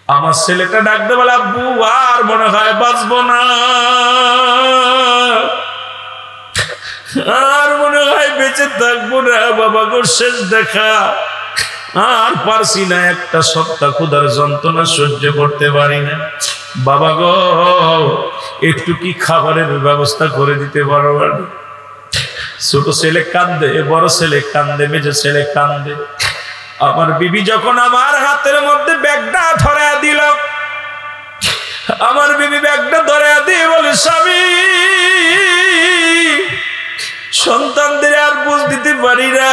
আমার ছেলেটা ডাকতে বলে, আব্বু আর মনে হয় বাঁচবো না, আর মনে হয় বেঁচে থাকবো না, বাবা গো শেষ দেখা, আর পারছি না, একটা সপ্তাহ ক্ষুধার যন্ত্রণা সহ্য করতে পারি না, বাবা গো একটু কি খাবারের ব্যবস্থা করে দিতে পারো? ছোট ছেলে কান্দে, বড় ছেলে কান্দে, মেজো ছেলে কান্দে। আমার বিবি যখন আমার হাতের মধ্যে ব্যাগটা ধরে দিল, আমার বিবি ব্যাগটা ধরে দিয়ে বলে, স্বামী সন্তানদের আর বুঝ দিতে পারি না,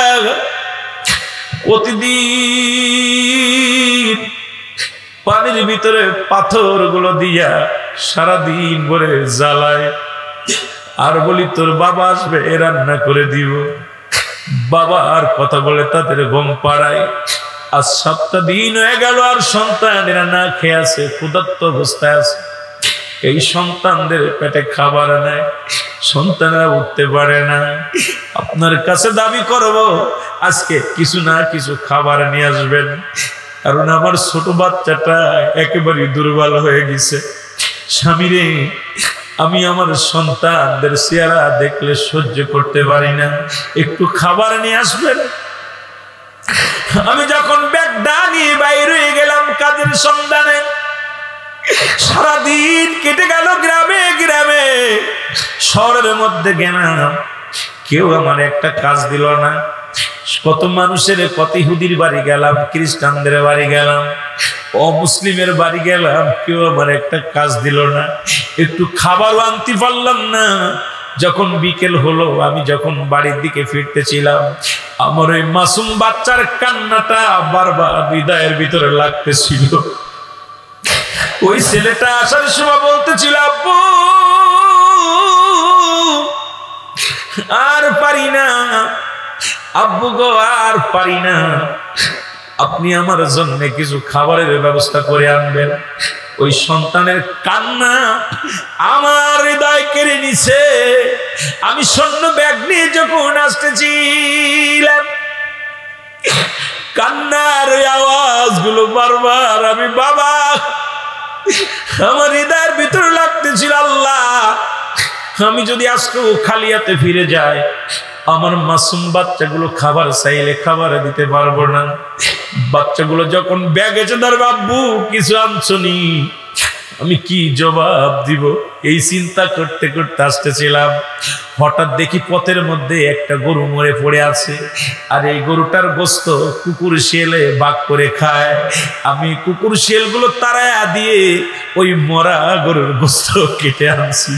প্রতিদিন পানির ভিতরে পাথর গুলো দিয়া সারাদিন ভরে জ্বালায়, আর বলি তোর বাবা আসবে এ রান্না করে দিব, বাবা আর কথা বলে তাদের ঘুম পাড়ায়। আজ 7টা দিন হয়ে গেল আর সন্তানেরা না খেয়ে আছে, ক্ষুধার্ত অবস্থায় আছে। এই সন্তানদের পেটে খাবার নাই, সন্তানেরা উঠতে পারে না। আপনার কাছে দাবি করব আজকে কিছু না কিছু খাবার নিয়ে আসবেন, কারণ আমার ছোট বাচ্চাটা একেবারে দুর্বল হয়ে গেছে। স্বামীরে, আমি আমার সন্তানদের চেহারা দেখলে সহ্য করতে পারি না, একটু খাবার নিয়ে আসবেন। আমি যখন ব্যাগটা নিয়ে বাইরে হয়ে গেলাম কাজের সন্ধানে, সারাদিন কেটে গেল গ্রামে গ্রামে, শহরের মধ্যে গেলাম, কেউ আমার একটা কাজ দিল না। কত মানুষের, কত ইহুদির বাড়ি গেলাম, খ্রিস্টানদের বাড়ি গেলাম, অমুসলিমের বাড়ি গেলাম, কেউ আমার একটা কাজ দিল না, একটু খাবারও আনতে পারলাম না। যখন বিকেল হলো, আমি যখন বাড়ির দিকে ফিরতেছিলাম, আমার ওই মাসুম বাচ্চার কান্নাটা বারবার হৃদয়ের ভিতরে লাগতেছিল। ওই ছেলেটা আসার সময় বলতেছিল, আব্বু আর পারি না, আব্বু গো আর পারি না, আপনি আমার জন্য কিছু খাবারের ব্যবস্থা করে আনবেন। ওই সন্তানের কান্না আমার হৃদয় কেড়ে নিছে। আমি স্বর্ণ ব্যাগ নিয়ে যখন আসতেছিলাম, কান্নার আওয়াজগুলো বারবার আমি বাবা আমার হৃদয়ের ভিতরে লাগতেছিল, আল্লাহ আমি যদি আজকেও খালি হাতে ফিরে যাই, আমার মাসুম বাচ্চাগুলো খাবার চাইলে খাবার দিতে পারবো না। বাচ্চাগুলো যখন ব্যাগে ধরবে, আব্বু কিছু আনছনি, আমি কি জবাব দিব, এই চিন্তা করতে করতে আসতেছিলাম। হঠাৎ দেখি পথের মধ্যে একটা গরু মরে পড়ে আছে, আর এই গরুটার গোস্ত কুকুর শিয়ালে ভাগ করে খায়। আমি কুকুর শিয়ালগুলো তাড়ায়া দিয়ে ওই মরা গরুর গোস্ত কেটে আনছি।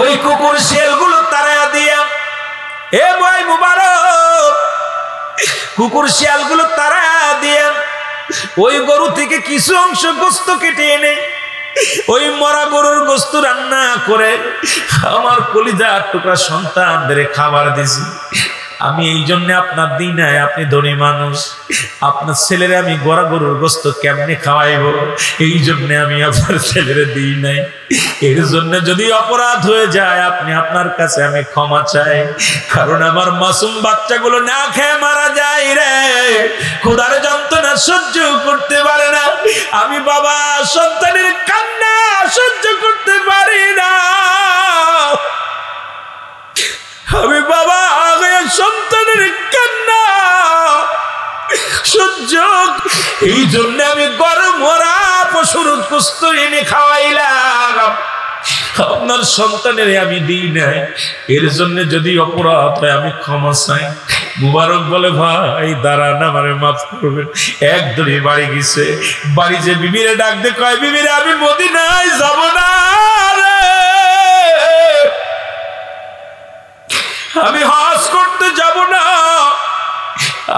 ওই কুকুর শিয়ালগুলো তাড়ায়া দিয়া, এ ভাই মুবারক, কুকুর শিয়ালগুলো তাড়ায়া দিয়া ওই গরু থেকে কিছু অংশ গোস্ত কেটে এনে ওই মরা গরুর গোস্ত রান্না করে আমার কলিজার টুকরা সন্তানদের খাবার দিছি। আমি এই জন্য আপনার দিই নাই, আপনি ধনী মানুষ, আপনার ছেলেরে আমি গড়া গরুর গোস্ত কেমনে খাওয়াইব, এই জন্য আমি আপনার ছেলেরে দিই নাই। এর জন্য যদি অপরাধ হয়ে যায়, আপনি আপনার কাছে আমি ক্ষমা চাই, কারণ আমার মাসুম বাচ্চাগুলো না খেয়ে মারা যায় রে, ক্ষুধার যন্ত্রণা সহ্য করতে পারে না। আমি বাবা সন্তানের কান্না সহ্য করতে পারি না, আমি বাবা সন্তানের কান্না সহ্য, এই জন্য আমি গরম মরা পশুর গোস্ত এনে খাওয়াইলাম, আপনার সন্তানের আমি দিই নাই। এর জন্য যদি অপরাধ হয় আমি ক্ষমা চাই। মুবারক বলে, ভাই দাঁড়ান, আমারে মাফ করবেন। এক দড়ি বাড়ি গেছে, বাড়ি যে বিবিরে ডাক দে, কয় বিবিরে আমি মদিনায় যাব না রে, আমি হজ করতে যাব না,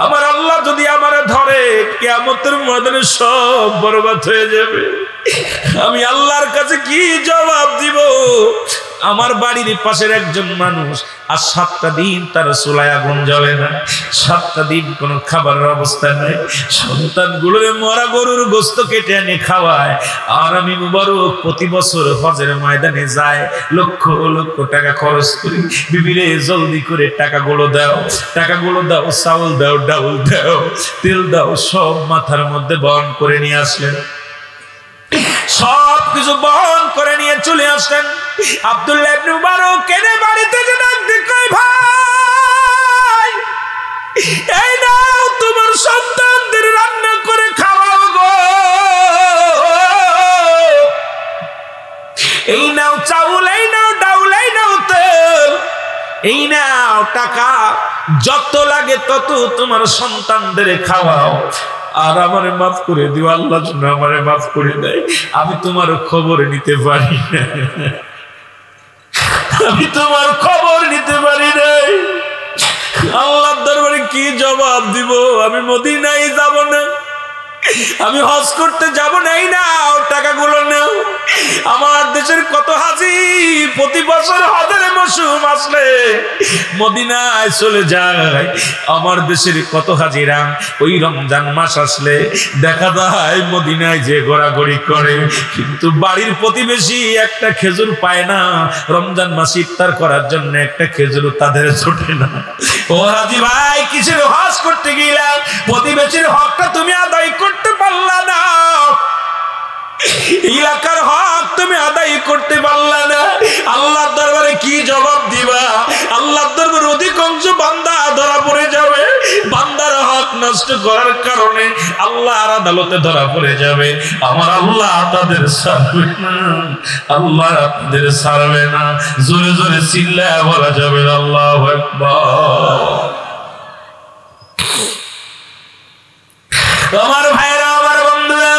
আমার আল্লাহ যদি আমারে ধরে কিয়ামতের ময়দানে সব বরবাদ হয়ে যাবে, আমি আল্লাহর কাছে কি জবাব দিব? আমার বাড়ির পাশের একজন মানুষ আর 7টা দিন তার চুলায় আগুন জ্বলে না, 7টা দিন কোনো খাবারের অবস্থা নেই, সন্তানগুলোরে মরা গরুর গোস্ত কেটে এনে খাওয়ায়। আর আমি মুবারক প্রতি বছর হজের ময়দানে যায়, লক্ষ লক্ষ টাকা খরচ করি, বিবিরে জলদি করে টাকাগুলো দাও, টাকাগুলো দাও, চাউল দাও, ডাউল দাও, তেল দাও, সব মাথার মধ্যে বহন করে নিয়ে আসলেন। সব কিছু বহন করে নিয়ে চলে আসলেন। আব্দুল্লাহ ইবনে মুবারক কেনে বাড়িতে যে ডাক দিয়ে কয়, ভাই এই নাও তোমার সন্তানদের রান্না করে খাওয়াও গো, এই নাও চাউল, এই নাও ডাউল, এই নাও তেল, এই নাও টাকা, যত লাগে তত তোমার সন্তানদের খাওয়াও, আর আমারে মাফ করে দিও, আল্লাহ যেন আমারে মাফ করে দেয়। আমি তোমার খবর নিতে পারি না, আমি তোমার খবর নিতে পারি নাই। আল্লাহর দরবারে কি জবাব দিব? আমি মদিনায় যাব না, আমি হজ করতে যাব নাই, নাও টাকাগুলো নাও। আমার দেশের কত হাজি প্রতি বছর হজের মৌসুম আসলে মদিনায় চলে যায়। আমার দেশের কত হাজিরা ওই রমজান মাস আসলে দেখা যায় মদিনায় যে ঘোরাঘুরি করে, কিন্তু বাড়ির প্রতিবেশী একটা খেজুর পায় না, রমজান মাস ইফতার করার জন্য একটা খেজুর তাদের ছোটে না। ও হাজি ভাই, কিসের হজ করতে গেলাম, প্রতিবেশীর হকটা তুমি আদায় করতে পারলা না, এলাকার হক তুমি আদায় করতে পারলা না, আল্লাহর দরবারে কি জবাব দিবা? আল্লাহর দরবারে অধিকাংশ বান্দা ধরা পড়ে যাবে, বান্দার হক নষ্ট করার কারণে আল্লাহর আদালতে ধরা পড়ে যাবে। আমার আল্লাহ তাদের ছাড়বে না, আল্লাহ তাদের ছাড়বে না। জোরে জোরে চিল্লায় বলা যাবে আল্লাহু আকবার। আমার ভাইরা, আমার বন্ধুরা,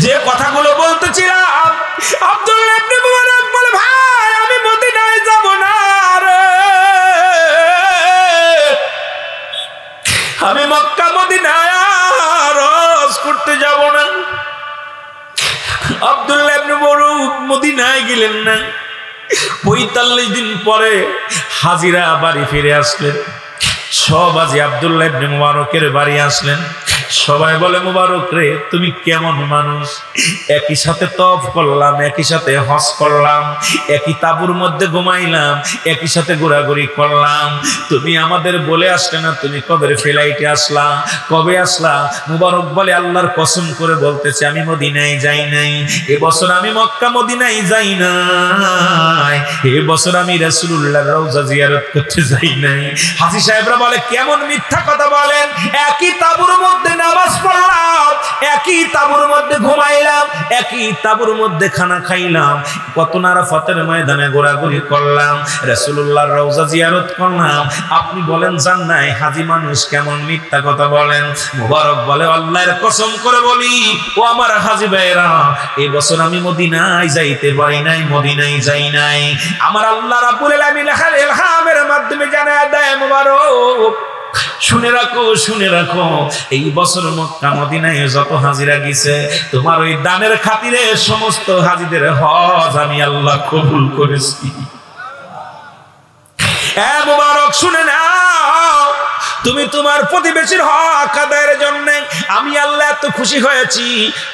যে কথাগুলো বলতেছিলাম, আব্দুল্লাহ ইবনে মুবারক বলে, ভাই আমি মদিনায় যাব না রে, আমি মক্কা মদিনায় আর হজ করতে যাব না। আব্দুল্লাহ ইবনে মুবারক মদিনায় গেলেন না। 45 দিন পরে হাজিরা বাড়ি ফিরে আসলেন। সব হাজি আব্দুল্লাহ ইবনে মুবারকের বাড়ি আসলেন। সবাই বলে, মুবারক রে তুমি কেমন মানুষ, একই সাথে তওয়াফ করলাম, একই সাথে হজ করলাম, একই তাঁবুর মধ্যে ঘুমাইলাম, একই সাথে ঘোরাঘুরি করলাম, তুমি আমাদের বলে আসলে না তুমি কবে ফ্লাইটে আসলা, কবে আসলা? মুবারক বলে, আল্লাহর কসম করে বলতেছে আমি মদিনায় যাই নাই, এবছর আমি মক্কা মদিনায় যাই নাই, এবছর আমি রাসূলুল্লাহর রওজা জিয়ারত করতে যাই নাই। হাজী সাহেবরা বলে, কেমন মিথ্যা কথা বলেন, একই তাঁবুর মধ্যে নামাজ পড়লাম, একই তাঁবুর মধ্যে ঘুমাইলাম, একই তাঁবুর মধ্যে খানা খাইলাম, কত না আরাফাতের ময়দানে ঘোরাঘুরি করলাম, রাসূলুল্লাহর রওজা জিয়ারত করলাম, আপনি বলেন জান নাই? হাজী মানুষ কেমন মিথ্যা কথা বলেন। মুবারক বলে, আল্লাহর কসম করে বলি ও আমার হাজী ভাইরা, এই বছর আমি মদিনায় যাইতে পারি নাই, মদিনায় যাই নাই। আমার আল্লাহ রাব্বুল আলামিন ইলহামের মাধ্যমে জানায় দেয়, মুবারক শুনে রাখো, শুনে রাখো, এই বছর মক্কা মদিনায় যত হাজিরা গেছে তোমার ওই দানের খাতিরে সমস্ত হাজিদের হজ আমি আল্লাহ কবুল করেছি। মুবারক শুনে নাও, তুমি তোমার প্রতিবেশীর হক আদায়ের জন্য আমি আল্লাহ এত খুশি হয়েছি।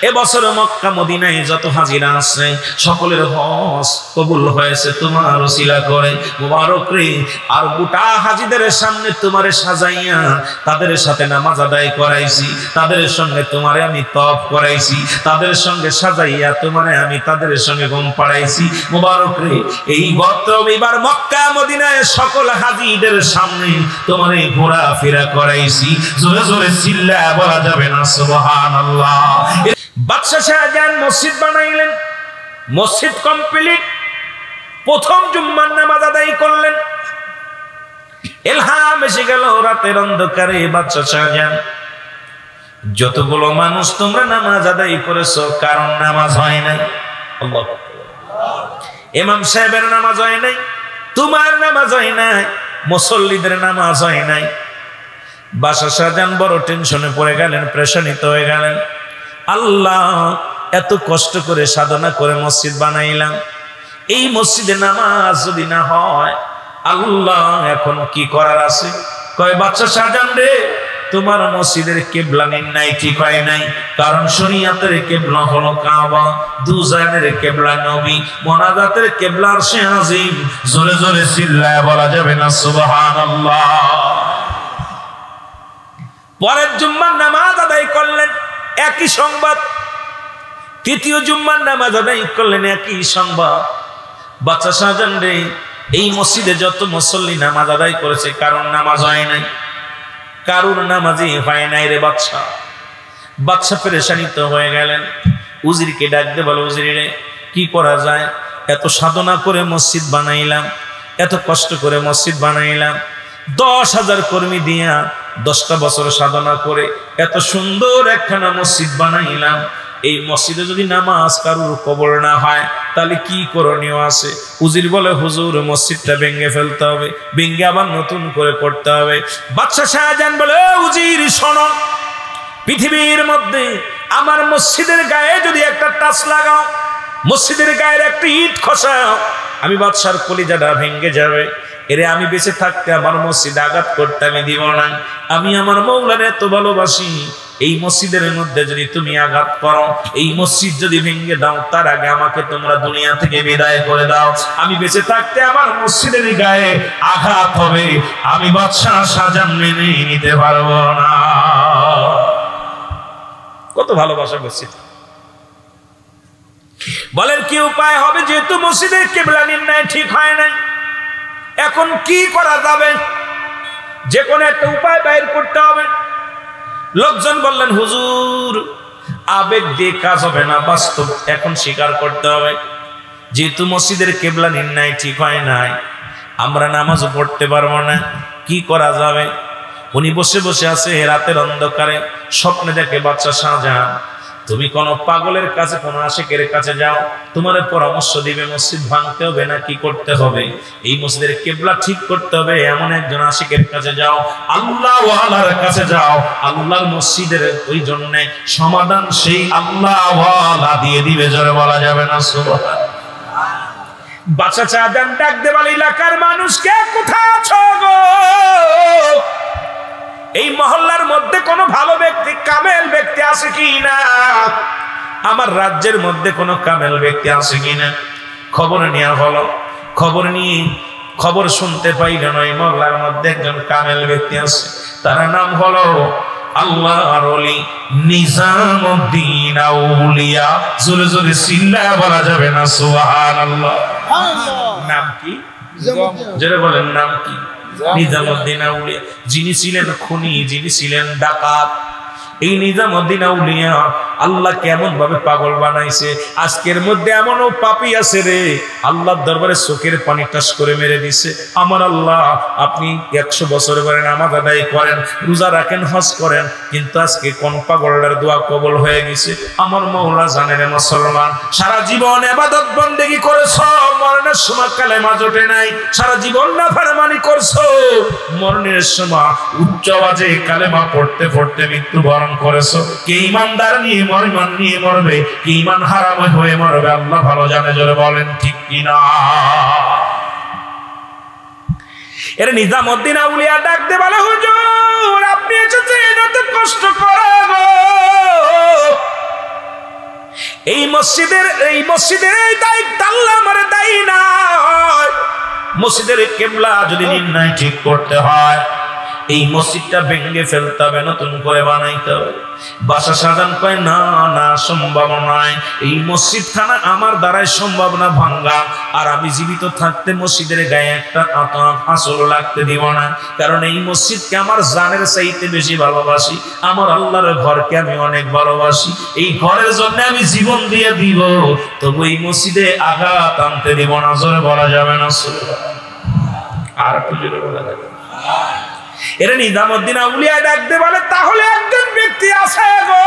এবছর মক্কা মদিনায় যত হাজিরা আছে সকলের হজ কবুল হয়েছে তোমার ওসিলা করে। মুবারক রে, আর গোটা হাজিদের সামনে তোমারে সাজাইয়া তাদের সাথে নামাজ আদায় করাইছি, তাদের সঙ্গে তোমারে আমি তওয়াফ করাইছি, তাদের সঙ্গে সাজাইয়া তোমারে আমি তাদের সঙ্গে ঘুম পাড়াইছি। মুবারক রে, এই গত এবার মক্কা মদিনায় সকল হাজিদের সামনে তোমারে ঘোরা ফেরা করাইছি। জোরে জোরে চিল্লায়া বলা যাবে না সুবহানাল্লাহ। বাদশা শাহজাহান মসজিদ বানাইলেন, মসজিদ কমপ্লিট, প্রথম জুম্মার নামাজ আদায় করলেন। ইলহাম এসে গেল রাতের অন্ধকারে, বাদশা শাহজাহান যতগুলো মানুষ তোমরা নামাজ আদায় করেছো, কারণ নামাজ হয় নাই, আল্লাহু ইমাম সাহেবের নামাজ হয় নাই, তোমার নামাজ হয় নাই, মুসল্লিদের নামাজ হয় নাই। বাদশা শাহজাহান বড় টেনশনে পড়ে গেলেন, প্রেশানিত হয়ে গেলেন। আল্লাহ, এত কষ্ট করে সাধনা করে মসজিদ বানাইলাম, এই মসজিদে নামাজ যদি না হয় আল্লাহ এখন কি করার আছে? কয় বাচ্চা শাহজাহান রে, তোমার মসজিদের কিবলা নির্ণয় ঠিক হয় নাই, কারণ শরীয়তের কিবলা হলো কাবা, দুজানের কিবলা নবী, মোনাজাতের কিবলা আরশে আজিম। জোরে জোরে চিল্লায় বলা যাবে না সুবহানাল্লাহ। পরের জুম্মার নামাজ আদায় করলেন, একই সংবাদ। তৃতীয় জুম্মার নামাজ আদায় করলেন, একই সংবাদ। বাচ্চা শাহজাহান রে, এই মসজিদে যত মুসল্লি নামাজ আদায় করেছে কারোর নামাজ হয় নাই, কারুর নামাজই হয় নাই রে বাদশা। বাদশা পেরেশানিত হয়ে গেলেন, উজিরকে ডাকতে বলো, উজির রে কি করা যায়? এত সাধনা করে মসজিদ বানাইলাম, এত কষ্ট করে মসজিদ বানাইলাম, 10,000 কর্মী দিয়া 10টা বছর সাধনা করে এত সুন্দর একখানা মসজিদ বানাইলাম, এই মসজিদে যদি নামাজ কারুর কবর না হয় তাহলে কি করণীয় আছে? উজির বলে, হুজুর মসজিদটা ভেঙে ফেলতে হবে, ভেঙে আবার নতুন করে করতে হবে। বাদশা শাহজাহান বলে, উজির শোনো, পৃথিবীর মধ্যে আমার মসজিদের গায়ে যদি একটা টাচ লাগাও, মসজিদের গায়ের একটা ইট খসাও, আমি বাদশার কলিজাটা ভেঙে যাবে। এরে আমি বেঁচে থাকতে আমার মসজিদে আঘাত করতে আমি দিব না। আমি আমার মৌলার এত ভালোবাসি, এই মসজিদের মধ্যে যদি তুমি আঘাত করো, এই মসজিদ যদি ভেঙে দাও, তার আগে আমাকে তোমরা দুনিয়া থেকে বিদায় করে দাও। আমি বেঁচে থাকতে আমার মসজিদের গায়ে আঘাত হবে, আমি বাদশা শাহজাহান মেনে নিতে পারবো না। কত ভালোবাসা মসজিদ। বলেন কি উপায় হবে? যেহেতু মসজিদের কিবলা নির্ণয় ঠিক হয় নাই, এখন কি করা যাবে? যে কোনো একটা উপায় বাইর করতে হবে। লোকজন বললেন, হুজুর আবেগ দিয়ে কাজ হবে না, বাস্তব এখন স্বীকার করতে হবে। যেহেতু মসজিদের কিবলা নির্ণয় ঠিক হয় নাই, আমরা নামাজও পড়তে পারবো না, কি করা যাবে? উনি বসে বসে আছে রাতের অন্ধকারে, স্বপ্নে দেখে বাদশা শাহজাহান, তুমি কোন পাগলের কাছে, কোন আশিকের কাছে যাও, তোমার পরামর্শ দিবে মসজিদ ভাঙতে হবে না কি করতে হবে, এই মসজিদের কিবলা ঠিক করতে হবে, এমন একজন আশিকের কাছে যাও, আল্লাহ ওয়ালার কাছে যাও, আল্লাহর মসজিদের ওই জন্য সমাধান সেই আল্লাহ ওয়ালা দিয়ে দিবে। জোরে বলা যাবে না সুবহানাল্লাহ। বাদশা শাহজাহান ডাক দে বলে, এলাকার মানুষকে কোথায় আছো গো? এই মহল্লার মধ্যে কোনো ভালো ব্যক্তি, কামেল ব্যক্তি আছে কি না? আমার রাজ্যের মধ্যে কোনো কামেল ব্যক্তি আছে কি না? খবর নেওয়া হলো, খবর নিয়ে খবর শুনতে পাইলেন ওই মহল্লার মধ্যে একজন কামেল ব্যক্তি আছে, তার নাম হলো আল্লাহর ওলি নিজামউদ্দিন আউলিয়া। জোরে জোরে চিল্লায়া বলা যাবে না সুবহানাল্লাহ। নাম কি? জোরে বলেন, নাম কি? নিজামউদ্দিন আউলিয়া। যিনি ছিলেন খুনি, যিনি ছিলেন ডাকাত, এই নিজামউদ্দিন আউলিয়া আল্লাহ কেমন ভাবে পাগল বানাইছে। আজকের মধ্যে এমনও পাপী আছে রে, আল্লাহর দরবারে চোখের পানি টাস করে মেরে দিছে। আমার আল্লাহ, আপনি 100 বছর করে নামাজ আদায় করেন, রোজা রাখেন, হজ করেন, কিন্তু আজকে কোন পাগলের দোয়া কবুল হয়ে গেছে। আমার মওলা জানেন মুসলমান, সারা জীবন ইবাদত বন্দেগী করেছো, মরণের সময় কালেমা জোটে নাই, সারা জীবন নাফরমানি করছো, মরণের সময় উচ্চ আওয়াজে কালেমা পড়তে পড়তে মৃত্যুবরণ করেছো। কে ইমানদার নিয়ে ইমান নিয়ে মরবে, কি ইমান হারাম হয়ে মরবে, আল্লাহ ভালো জানে। জোরে বলেন ঠিক কিনা? এর নিজামউদ্দিন আউলিয়া ডাকতে বলে, হুজুর আপনি এসেছেন এত কষ্ট করে গো, এই মসজিদের এই দায়িত্ব আল্লাহ আমারে দেয় না। মসজিদের কিবলা যদি নির্ণয় ঠিক করতে হয়, এই মসজিদটা ভেঙে ফেলতে হবে, নতুন করে বানাইতে হবে। বাদশা শাহজাহান কয়, না না, সম্ভব নয়, এই মসজিদখানা আমার দ্বারাই সম্ভব না ভাঙ্গা, আর আমি জীবিত থাকতে মসজিদের গায়ে একটা আঁচল লাগতে দিব না, কারণ এই মসজিদকে আমার জানের চাইতে বেশি ভালোবাসি, আমার আল্লাহর ঘরকে আমি অনেক ভালোবাসি, এই ঘরের জন্য আমি জীবন দিয়ে দিব, তবু এই মসজিদে আঘাত আনতে দিব না। জোরে বলা যাবে না আর একটু জোরে বলা যাবে। এর নিজামউদ্দিন আউলিয়া ডাকতে বলে, তাহলে একজন ব্যক্তি আছে গো,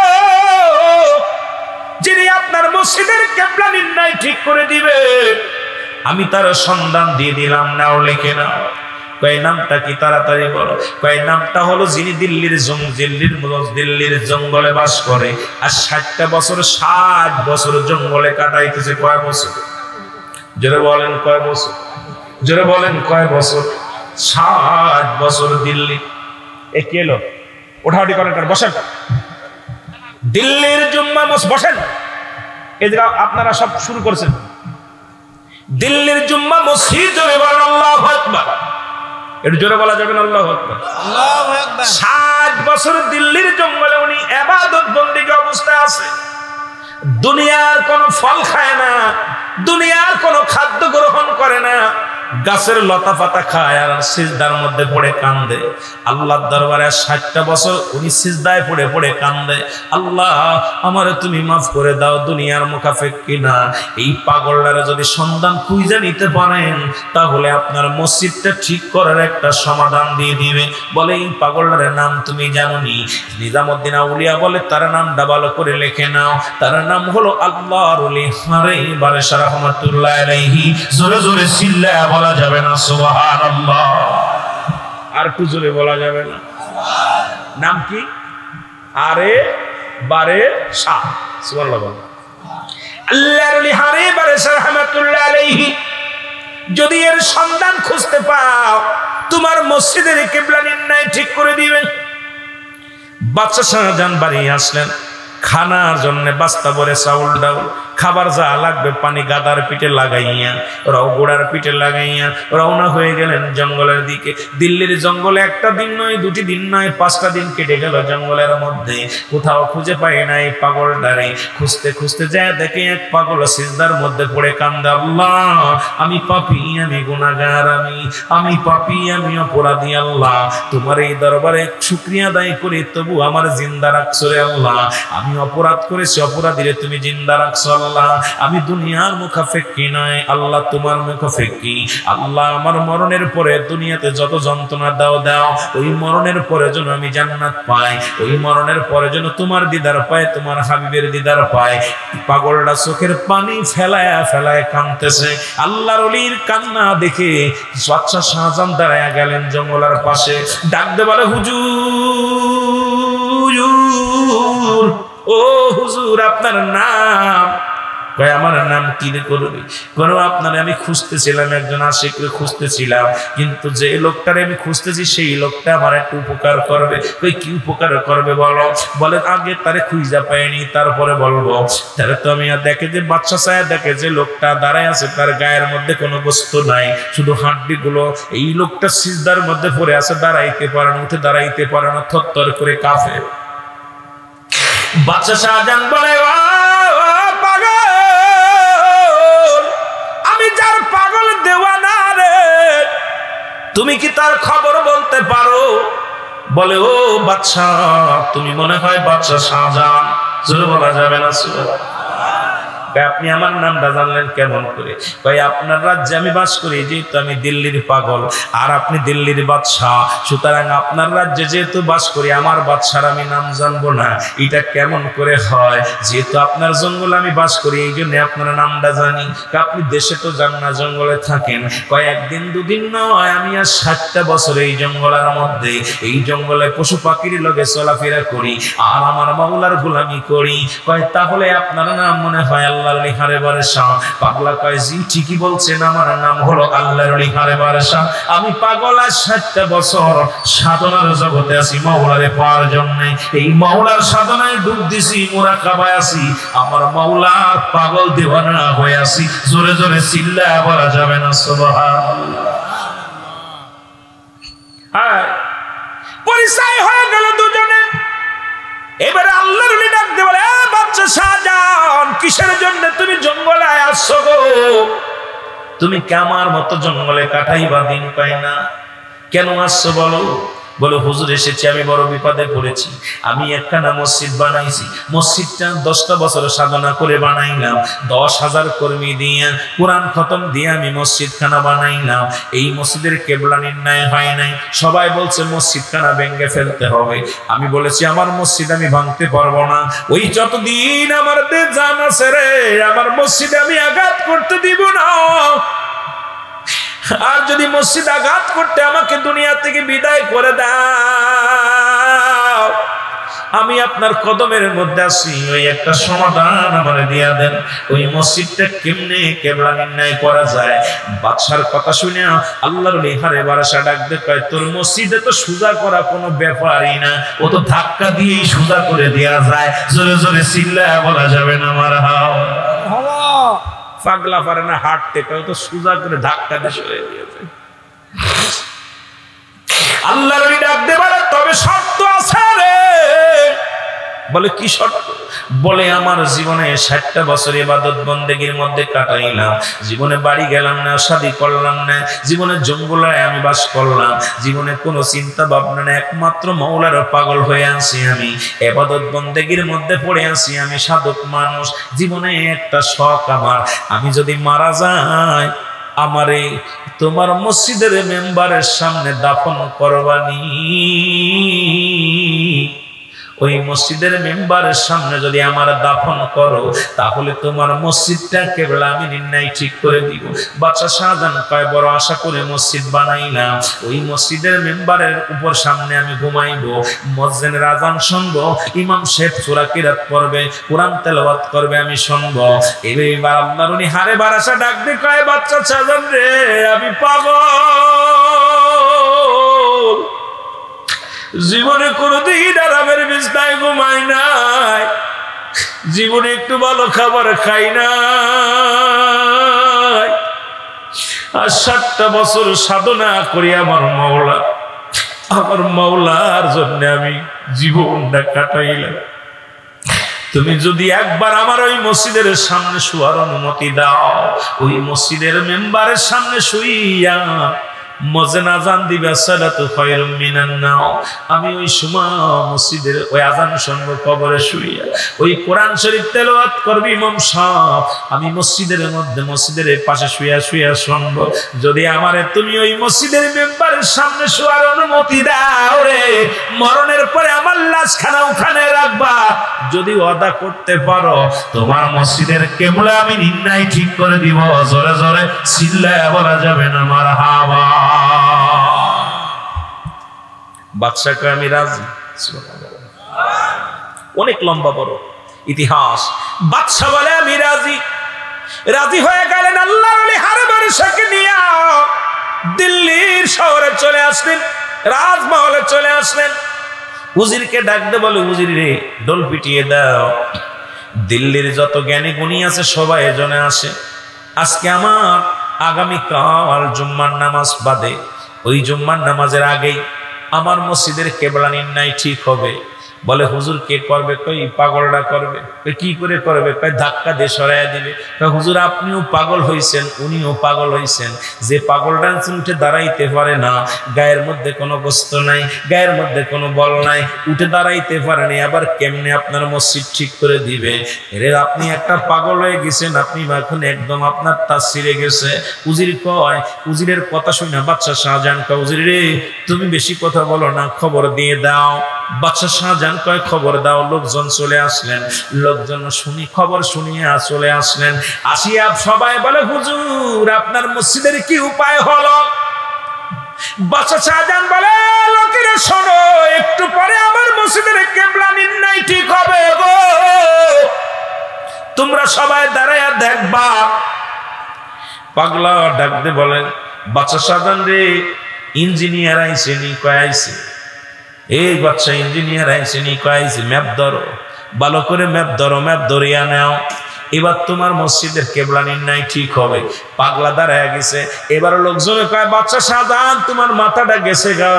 যিনি আপনার মসজিদের কিবলা নির্ণয় ঠিক করে দিবে, আমি তার সন্ধান দিয়ে দিলাম, নাও লিখে নাও। কয় নামটা কি? তাড়াতাড়ি বলো। কয় নামটা হলো, যিনি দিল্লির জঙ্গলে বাস করে, আর 60 বছর জঙ্গলে কাটাইতেছে। কয় বছর? জোরে বলেন কয় বছর? জোরে বলেন কয় বছর? 60 বছর দিল্লি। এ কি এলো? ওঠাউঠি করেন, বসেন। দিল্লির জুম্মা মসজিদ, বসেন। এই যে আপনারা সব শুরু করেছেন। দিল্লির জুম্মা মসজিদ, জোরে বলেন আল্লাহু আকবার। একটু জোরে বলা যাবে না আল্লাহু আকবার? আল্লাহু আকবার। 60 বছর দিল্লির জঙ্গলে উনি ইবাদত বন্দেগী অবস্থায় আছে। দুনিয়ার কোনো ফল খায় না, দুনিয়ার কোনো খাদ্য গ্রহণ করে না, গাছের লতা পাতা খায় আর সিজদার মধ্যে পড়ে কান্দে। আল্লাহর দরবারে 60টা বছর উনি সিজদায় পড়ে পড়ে কান্দে, আল্লাহ আমারে তুমি মাফ করে দাও, দুনিয়ার মুখাফেক্কি না। এই পাগলটারে যদি সন্ধান খুঁজে নিতে পারেন তাহলে আপনার মসজিদটা ঠিক করার একটা সমাধান দিয়ে দিবে। বলে এই পাগলটার নাম তুমি জানোনি? নিজামুদ্দিন আউলিয়া বলে তার নামটা ভালো করে লিখে নাও। তার নাম হলো আল্লাহর ওলি হারে বারেশা রাহমাতুল্লাহ আলাইহি। জোরে জোরে চিল্লায়া বলা যাবে না সুবহানাল্লাহ? আর একটু জোরে বলা যাবে না? নাম কি? আরে বারে শাহ। সুবহানাল্লাহ। আল্লাহর ওলি হারে বারেশা রাহমাতুল্লাহ আলাইহি। যদি এর সন্ধান খুঁজতে পাও তোমার মসজিদের কিবলা নির্ণয় ঠিক করে দিবেন। বাদশা শাহজাহান বাড়ি আসলেন, খানার জন্য বাস্তা ভরে চাউল ডাউল, খাবার যা লাগবে পানি গাদার পিঠে লাগাইয়া, গোড়ার পিঠে লাগাইয়া রওনা হয়ে গেলেন জঙ্গলের দিকে। দিল্লির জঙ্গলে একটা দিন নয়, দুটি দিন নয়, 5টা দিন কেটে গেল জঙ্গলের মধ্যে। কোথাও খুঁজে পায় নাই পাগলটারে। খুঁজতে খুঁজতে যায় দেখে এক পাগল সিজদার মধ্যে পড়ে কান্দে, আল্লাহ আমি পাপী, আমি গুনাহগার, আমি পাপী, আমি অপরাধী। আল্লাহ তোমার এই দরবারে শুকরিয়া আদায় করি, তবু আমার জিন্দা রাখছো রে আল্লাহ। আমি অপরাধ করেছি, অপরাধীরে তুমি জিন্দা রাখছো আল্লাহ। আমি দুনিয়ার মুখাফেক্কি নয় আল্লাহ, তোমার মুখাফেক্কি। আল্লাহ আমার মরণের পরে দুনিয়াতে যত যন্ত্রণা দাও দাও, ওই মরণের পরে যেন আমি জান্নাত পাই, ওই মরণের পরে যেন তোমার দিদার পাই, তোমার হাবিবের দিদার পাই। পাগলটা চোখের পানি ফেলায়া ফেলায় কাঁদতেছে। আল্লাহর ওলির কান্না দেখে বাদশা শাহজাহান দাঁড়ায়া গেলেন জঙ্গলের পাশে। ডাকতে বলে, হুজুর, ও হুজুর আপনার নাম? কয় আমার নাম কি করবে? কোনো আপনারে আমি খুঁজতেছিলাম, একজন আশিকরে খুঁজতেছিলাম, কিন্তু যে লোকটারে আমি খুঁজতেছি সেই লোকটা আমার একটু উপকার করবে। কই কি উপকার করবে বলো? বলে আগে তারে খুঁজা পাইনি, তারপরে বলবো। তাহলে তো আমি দেখে যে বাদশা সাহেব দেখে যে লোকটা দাঁড়ায় আছে, তার গায়ের মধ্যে কোনো বস্তু নাই, শুধু হাড্ডি গুলো। এই লোকটা সিজদার মধ্যে পড়ে আছে, দাঁড়াইতে পারে না, উঠে দাঁড়াইতে পারে না, থরথর করে কাঁপে। বাদশা শাহজাহান বলে, পাগল, আমি যার পাগল দেওয়ানা রে, তুমি কি তার খবর বলতে পারো? বলে, ও বাদশা, তুমি মনে হয় বাদশা শাহজাহান। জোরে বলা যাবে না? আপনি আমার নামটা জানলেন কেমন করে? ভাই আপনার রাজ্যে আমি বাস করি, যেহেতু আমি দিল্লির পাগল, আর আপনি দিল্লির বাদশাহ, সুতরাং আপনার রাজ্যে যেহেতু বাস করি, আমার বাদশার আমি নাম জানবো না, এটা কেমন করে হয়? যেহেতু আপনার জঙ্গলে আমি বাস করি, এই জন্য আপনার নামটা জানি। আপনি দেশে তো যান না, জঙ্গলে থাকেন। কয়েকদিন দুদিন নয়, আমি আর 60টা বছর এই জঙ্গলের মধ্যে, এই জঙ্গলে পশু পাখির লগে চলাফেরা করি, আর আমার মাওলার গোলামি করি। কয় তাহলে আপনার নাম মনে হয় আল্লাহর ওলি হারে বারেশা? পাগলা কয়, জি ঠিকই বলছেন, আমার নাম হলো আল্লাহর ওলি হারে বারেশা। আমি পাগল আর 60টা বছর সাধনার জগতে আছি মাওলারে পাওয়ার জন্য। এই মাওলার সাধনায় ডুব দিছি, মুরাকাবায় আছি, আমার মাওলার পাগল দেওয়ানা হয়ে আছি। জোরে জোরে চিল্লায়া বলা যাবে না সুবহানাল্লাহ? হ্যাঁ, পরিচয় হয়ে গেল দুজনে। এবারে আল্লাহর ওলি ডাক দিয়ে বলে, বাদশা শাহজাহান, কিসের জন্য তুমি জঙ্গলে আসছো গো? তুমি কি আমার মতো জঙ্গলে কাটাইবা দিন পাই না? কেন আসছো বলো? বলে, হুজুর এসেছি, আমি বড় বিপদে পড়েছি। আমি একখানা মসজিদ বানাইছি, মসজিদটা 10টা বছর সাধনা করে বানাইলাম, 10,000 কর্মী দিয়ে কোরআন খতম দিয়ে আমি মসজিদখানা বানাইলাম। এই মসজিদের কেবলা নির্ণয় হয় নাই, সবাই বলছে মসজিদখানা ভেঙে ফেলতে হবে। আমি বলেছি আমার মসজিদ আমি ভাঙতে পারবো না, ওই যতদিন আমার জান আছে রে, আমার মসজিদে আমি আঘাত করতে দিব না। আর যদি মসজিদ আঘাত করতে আমাকে দুনিয়া থেকে বিদায় করে দাও, আমি আপনার কদমের মধ্যে আছি, ওই একটা সমাধান আমার দিয়া দেন। ওই মসজিদটা কেমনে কিবলা নির্ণয় করা যায়? বাদশার কথা শুনে আল্লাহর লিহারে বারাসা ডাক দে কয়, তোর মসজিদে তো সোজা করা কোনো ব্যাপারই না, ও তো ধাক্কা দিয়েই সোজা করে দেয়া যায়। জোরে জোরে চিল্লায় বলা যাবে না মারহাবা। পাগলা পারে না হাঁটতে, কেউ তো সোজা করে ধাক্কা দিয়ে সরে দিয়েছে। আল্লাহর ডাক দে বলে, তবে শর্ত আছে রে। বলে কি শর্ত? বলে আমার জীবনে 60টা বছর ইবাদত বন্দেগীর মধ্যে কাটাইলাম, জীবনে বাড়ি গেলাম না, শাদী করলাম না, জীবনে জঙ্গলায় আমি বাস করলাম, জীবনে কোনো চিন্তা ভাবনা না, একমাত্র মাওলার পাগল হয়ে আছি আমি, ইবাদত বন্দেগীর মধ্যে পড়ে আছি আমি, সাধক মানুষ। জীবনে একটা শখ আমার, আমি যদি মারা যাই আমারে তোমার মসজিদের মেম্বারের সামনে দাফন করবানি। ওই মসজিদের মেম্বারের সামনে যদি আমার দাফন করো, তাহলে তোমার মসজিদটা কেবল আমি নির্ণয় ঠিক করে দিব। বাদশা শাহজাহান কয়, বড় আশা করে মসজিদ বানাইলাম, ওই মসজিদের মেম্বারের উপর সামনে আমি ঘুমাইবো, মুয়াজ্জিনের আযান শুনবো, ইমাম সাহেব সূরা কিরাত পড়বে, কোরআন তেলাওয়াত করবে, আমি শুনবো। এইবার আল্লাহর উনি হারে বারাসা ডাক দিয়ে কয়, বাদশা শাহজাহান রে, আমি পাগল, জীবনে কোনদিন আরামের বিছানায় ঘুমাই নাই, জীবনে একটু ভালো খাবার খাই নাই, আর 60টা বছর সাধনা করি আমার মাওলার জন্য আমি জীবনটা কাটাইলাম। তুমি যদি একবার আমার ওই মসজিদের সামনে শোয়ার অনুমতি দাও, ওই মসজিদের মেম্বারের সামনে শুইয়া মুয়াজ্জিন আযান দিবে, সালাতু খায়রুম মিনান নাওম, আমি ওই সময় মসজিদের ওই আযান শুনবো, কবরে শুইয়া ওই কোরআন শরীফ তেলাওয়াত করবে ইমাম সাহেব, আমি মসজিদের মধ্যে মসজিদের পাশে শুইয়া শুইয়া শুনবো। যদি আমারে তুমি ওই মসজিদের মেম্বারের সামনে শোয়ার অনুমতি দাও রে, মরণের পরে আমার লাশখানা ওখানে রাখবা, যদি ওয়াদা করতে পারো তোমার মসজিদের কিবলা আমি নির্ণয় ঠিক করে দিব। জোরে জোরে চিল্লায়া বলা যাবে না মারহাবা। বাদশাকে আমি রাজি। অনেক লম্বা বড় ইতিহাস। বাদশা বলে আমি রাজি। রাজি হয়ে গেলেন, আল্লাহর ওলি হারে বারাসাকে নিয়ে দিল্লির শহরে চলে আসলেন, রাজমহলে চলে আসলেন। উজিরকে ডাকতে বলে, উজির রে, ডোল পিটিয়ে দাও, দিল্লির যত জ্ঞানী গুণী আছে সবাই এজনে আসে। আজকে আমার আগামীকাল জুম্মার নামাজ বাদে, ওই জুম্মার নামাজের আগেই আমার মসজিদের কিবলা নির্ণয় ঠিক হবে। বলে হুজুর কে করবে? কই পাগলটা করবে। কি করে করবে? কই ধাক্কা দিয়ে সরাইয়া দিবে। হুজুর আপনিও পাগল হইছেন, উনিও পাগল হইছেন। যে পাগলটা উঠে দাঁড়াইতে পারে না, গায়ের মধ্যে কোনো গোস্ত নাই, গায়ের মধ্যে কোনো বল নাই, উঠে দাঁড়াইতে পারেনি, আবার কেমনে আপনার মসজিদ ঠিক করে দিবে? এরে আপনি একটা পাগল হয়ে গেছেন, আপনি এখন একদম আপনার তাস ছিঁড়ে গেছে। উজির কয়, উজিরের কথা শুনে বাদশা শাহজাহান কয়, উজির রে তুমি বেশি কথা বলো না, খবর দিয়ে দাও। বাদশা শাহজাহান কয়, খবর দাও। লোকজন চলে আসলেন, লোকজন খবর শুনিয়ে চলে আসলেন। আসিয়া সবাই বলে, হুজুর আপনার মসজিদের কি উপায় হলো? বাদশা শাহজাহান বলে, লোকেরা শোনো, একটু পরে আমার মসজিদের কিবলা নির্ণয় ঠিক হবে গো, তোমরা সবাই দাঁড়ায়া দেখবা। পাগলা ডাকতে বলেন, বাদশা শাহজাহান রে, ইঞ্জিনিয়ার আইছে নি? কয় আইছে। এই বাচ্চা ইঞ্জিনিয়ার আইসেনি, কয়েছে ম্যাপ ধরো, ভালো করে ম্যাপ ধরো, ম্যাপ ধরিয়া নাও, এবার তোমার মসজিদের কিবলা নির্ণয় ঠিক হবে। পাগলা দাঁড়ায় গেছে। এবার লোকজনে কয়, বাদশা শাহজাহান তোমার মাথাটা গেছে গা,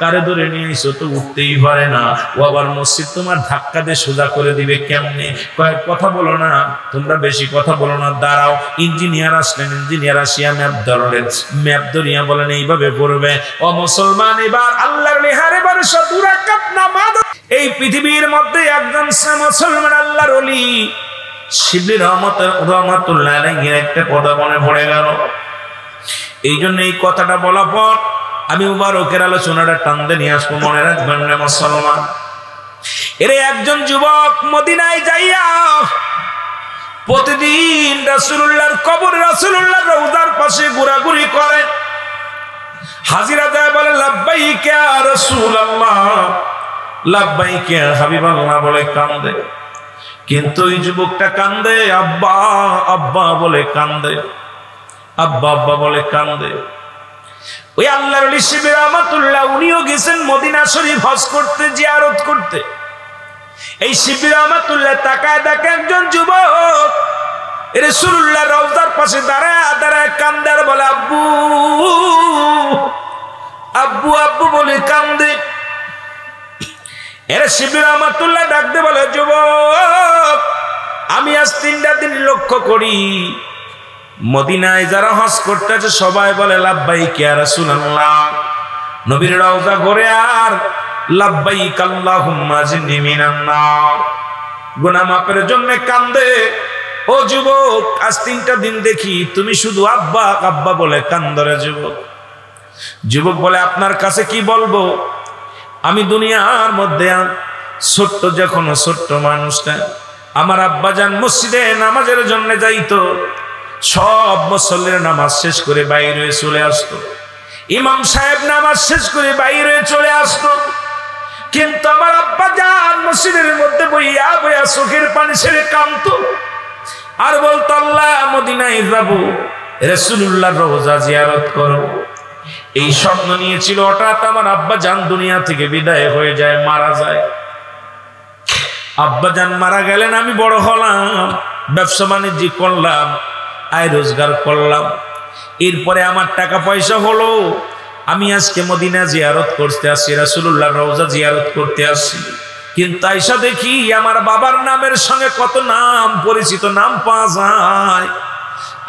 কারে ধরে নিয়ে এসো, তো উঠতেই পারে না, ও আবার মসজিদ তোমার ধাক্কা দিয়ে সোজা করে দিবে কেমনে? কয়েক কথা বলো না, তোমরা বেশি কথা বলো না, দাঁড়াও। ইঞ্জিনিয়ার আসলেন, ইঞ্জিনিয়ার আসিয়া ম্যাপ ধরলেন, ম্যাপ ধরিয়া বলেন এইভাবে পড়বে। ও মুসলমান, এবার আল্লাহর লিহারে বারাসা 2 রাকাত নামাজ। এই পৃথিবীর মধ্যে একজন মুসলমান আল্লাহর ওলি শিবলি রহমাতুল্লাহ আলাইহির একটা কথা মনে পড়ে গেল। এই জন্য এই কথাটা বলা পর আমি মুবারকের আলোচনাটা টানতে নিয়ে আসবো। মনে রাখবেন রে মুসলমান, এরে একজন যুবক মদিনায় যাইয়া প্রতিদিন রাসূলুল্লাহর কবর, রাসূলুল্লাহর রওজার পাশে ঘোরাঘুরি করে। হাজিরা যায়, বলে লাব্বাইক ইয়া রাসূলুল্লাহ, লাব্বাইক ইয়া হাবিবাল্লাহ বলে কান্দে। কিন্তু এই যুবকটা কান্দে, আব্বা আব্বা বলে কান্দে, আব্বা আব্বা বলে কান্দে। ওই আল্লাহর ওলি শিবির রহমাতুল্লাহ উনিও গেছেন মদিনা শরীফ হজ করতে, জিয়ারত করতে। এই শিবির রহমাতুল্লাহ তাকায় দেখে একজন যুবক রাসূলুল্লাহ রওজার পাশে দাঁড়ায় দাঁড়ায় কান্দে আর বলে আব্বু আব্বু আব্বু বলে কান্দে। এরা শিবির রহমাতুল্লাহ ডাকতে বলে যুবক, আমি আজ 3টা দিন লক্ষ্য করি মদিনায় যারা হজ করতেছে সবাই বলে লাব্বাইক ইয়া রাসূলুল্লাহ, নবীর রওজা ঘরে আর লাব্বাইক আল্লাহুম্মা জিন্নি মিনান নার, গুনাহ মাফের জন্য কান্দে। ও যুবক, আজ 3টা দিন দেখি তুমি শুধু আব্বা আব্বা বলে কান্দরে। যুবক যুবক বলে আপনার কাছে কি বলবো, আমি দুনিয়ার মধ্যে ছোট্ট যখন ছোট্ট মানুষটা, আমার আব্বা যান মসজিদে নামাজের জন্য যাইতো, সব মুসল্লির নামাজ শেষ করে বাইরে চলে আসতো, ইমাম সাহেব নামাজ শেষ করে বাইরে চলে আসতো। কিন্তু আমার আব্বা যান মসজিদের মধ্যে বইয়া বইয়া চোখের পানি ছেড়ে কাঁদতো আর বলতো আল্লাহ মদিনায় যাবো, রাসূলুল্লাহর রওজা জিয়ারত করব। এই স্বপ্ন নিয়েছিল, হঠাৎ আমার আব্বা জান দুনিয়া থেকে বিদায় হয়ে যায়, মারা যায়। আব্বা জান মারা গেলেন, আমি বড় হলাম, ব্যবসা বাণিজ্য করলাম, আয় রোজগার করলাম। এরপরে আমার টাকা পয়সা হলো, আমি আজকে মদিনা জিয়ারত করতে আসি, রাসূলুল্লাহর রওজা জিয়ারত করতে আসি। কিন্তু আইসা দেখি আমার বাবার নামের সঙ্গে কত নাম পরিচিত নাম পাওয়া যায়,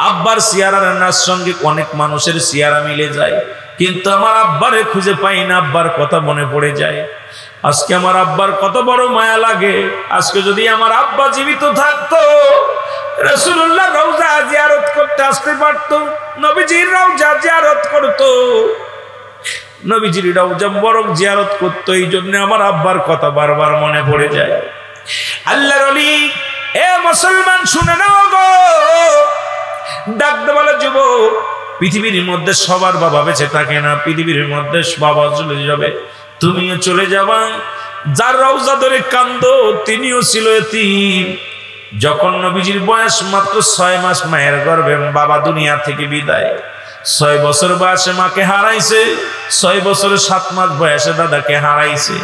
আব্বার চেহারার সঙ্গে অনেক মানুষের চেহারা মিলে যায়, কিন্তু আমার আব্বারে খুঁজে পাই না, আব্বার কথা মনে পড়ে যায়। আজকে আমার আব্বার কত বড় মায়া লাগে, আজকে যদি আমার আব্বা জীবিত থাকতো রাসূলুল্লাহ রওজা জিয়ারত করতে আসতে পারতো, নবীজির রওজা জিয়ারত করতো, নবীজির রওজা মোবারক জিয়ারত করতো। এই জন্য আমার আব্বার কথা বারবার মনে পড়ে যায়। আল্লাহর ওলি এ মুসলমান শুনে নাও গো, ডাকতে বলে যুবক, পৃথিবীর মধ্যে সবার বাবা বেঁচে থাকে না, পৃথিবীর মধ্যে বাবা চলে যাবে, তুমিও চলে যাবা। যার রওজা ধরে কান্দো তিনিও ছিল এতিম। যখন নবীজির বয়স মাত্র 6 মাস, মায়ের গর্ভে বাবা দুনিয়া থেকে বিদায়। 6 বছর বয়সে মাকে হারাইছে, 6 বছর 7 মাস বয়সে দাদাকে হারাইছে।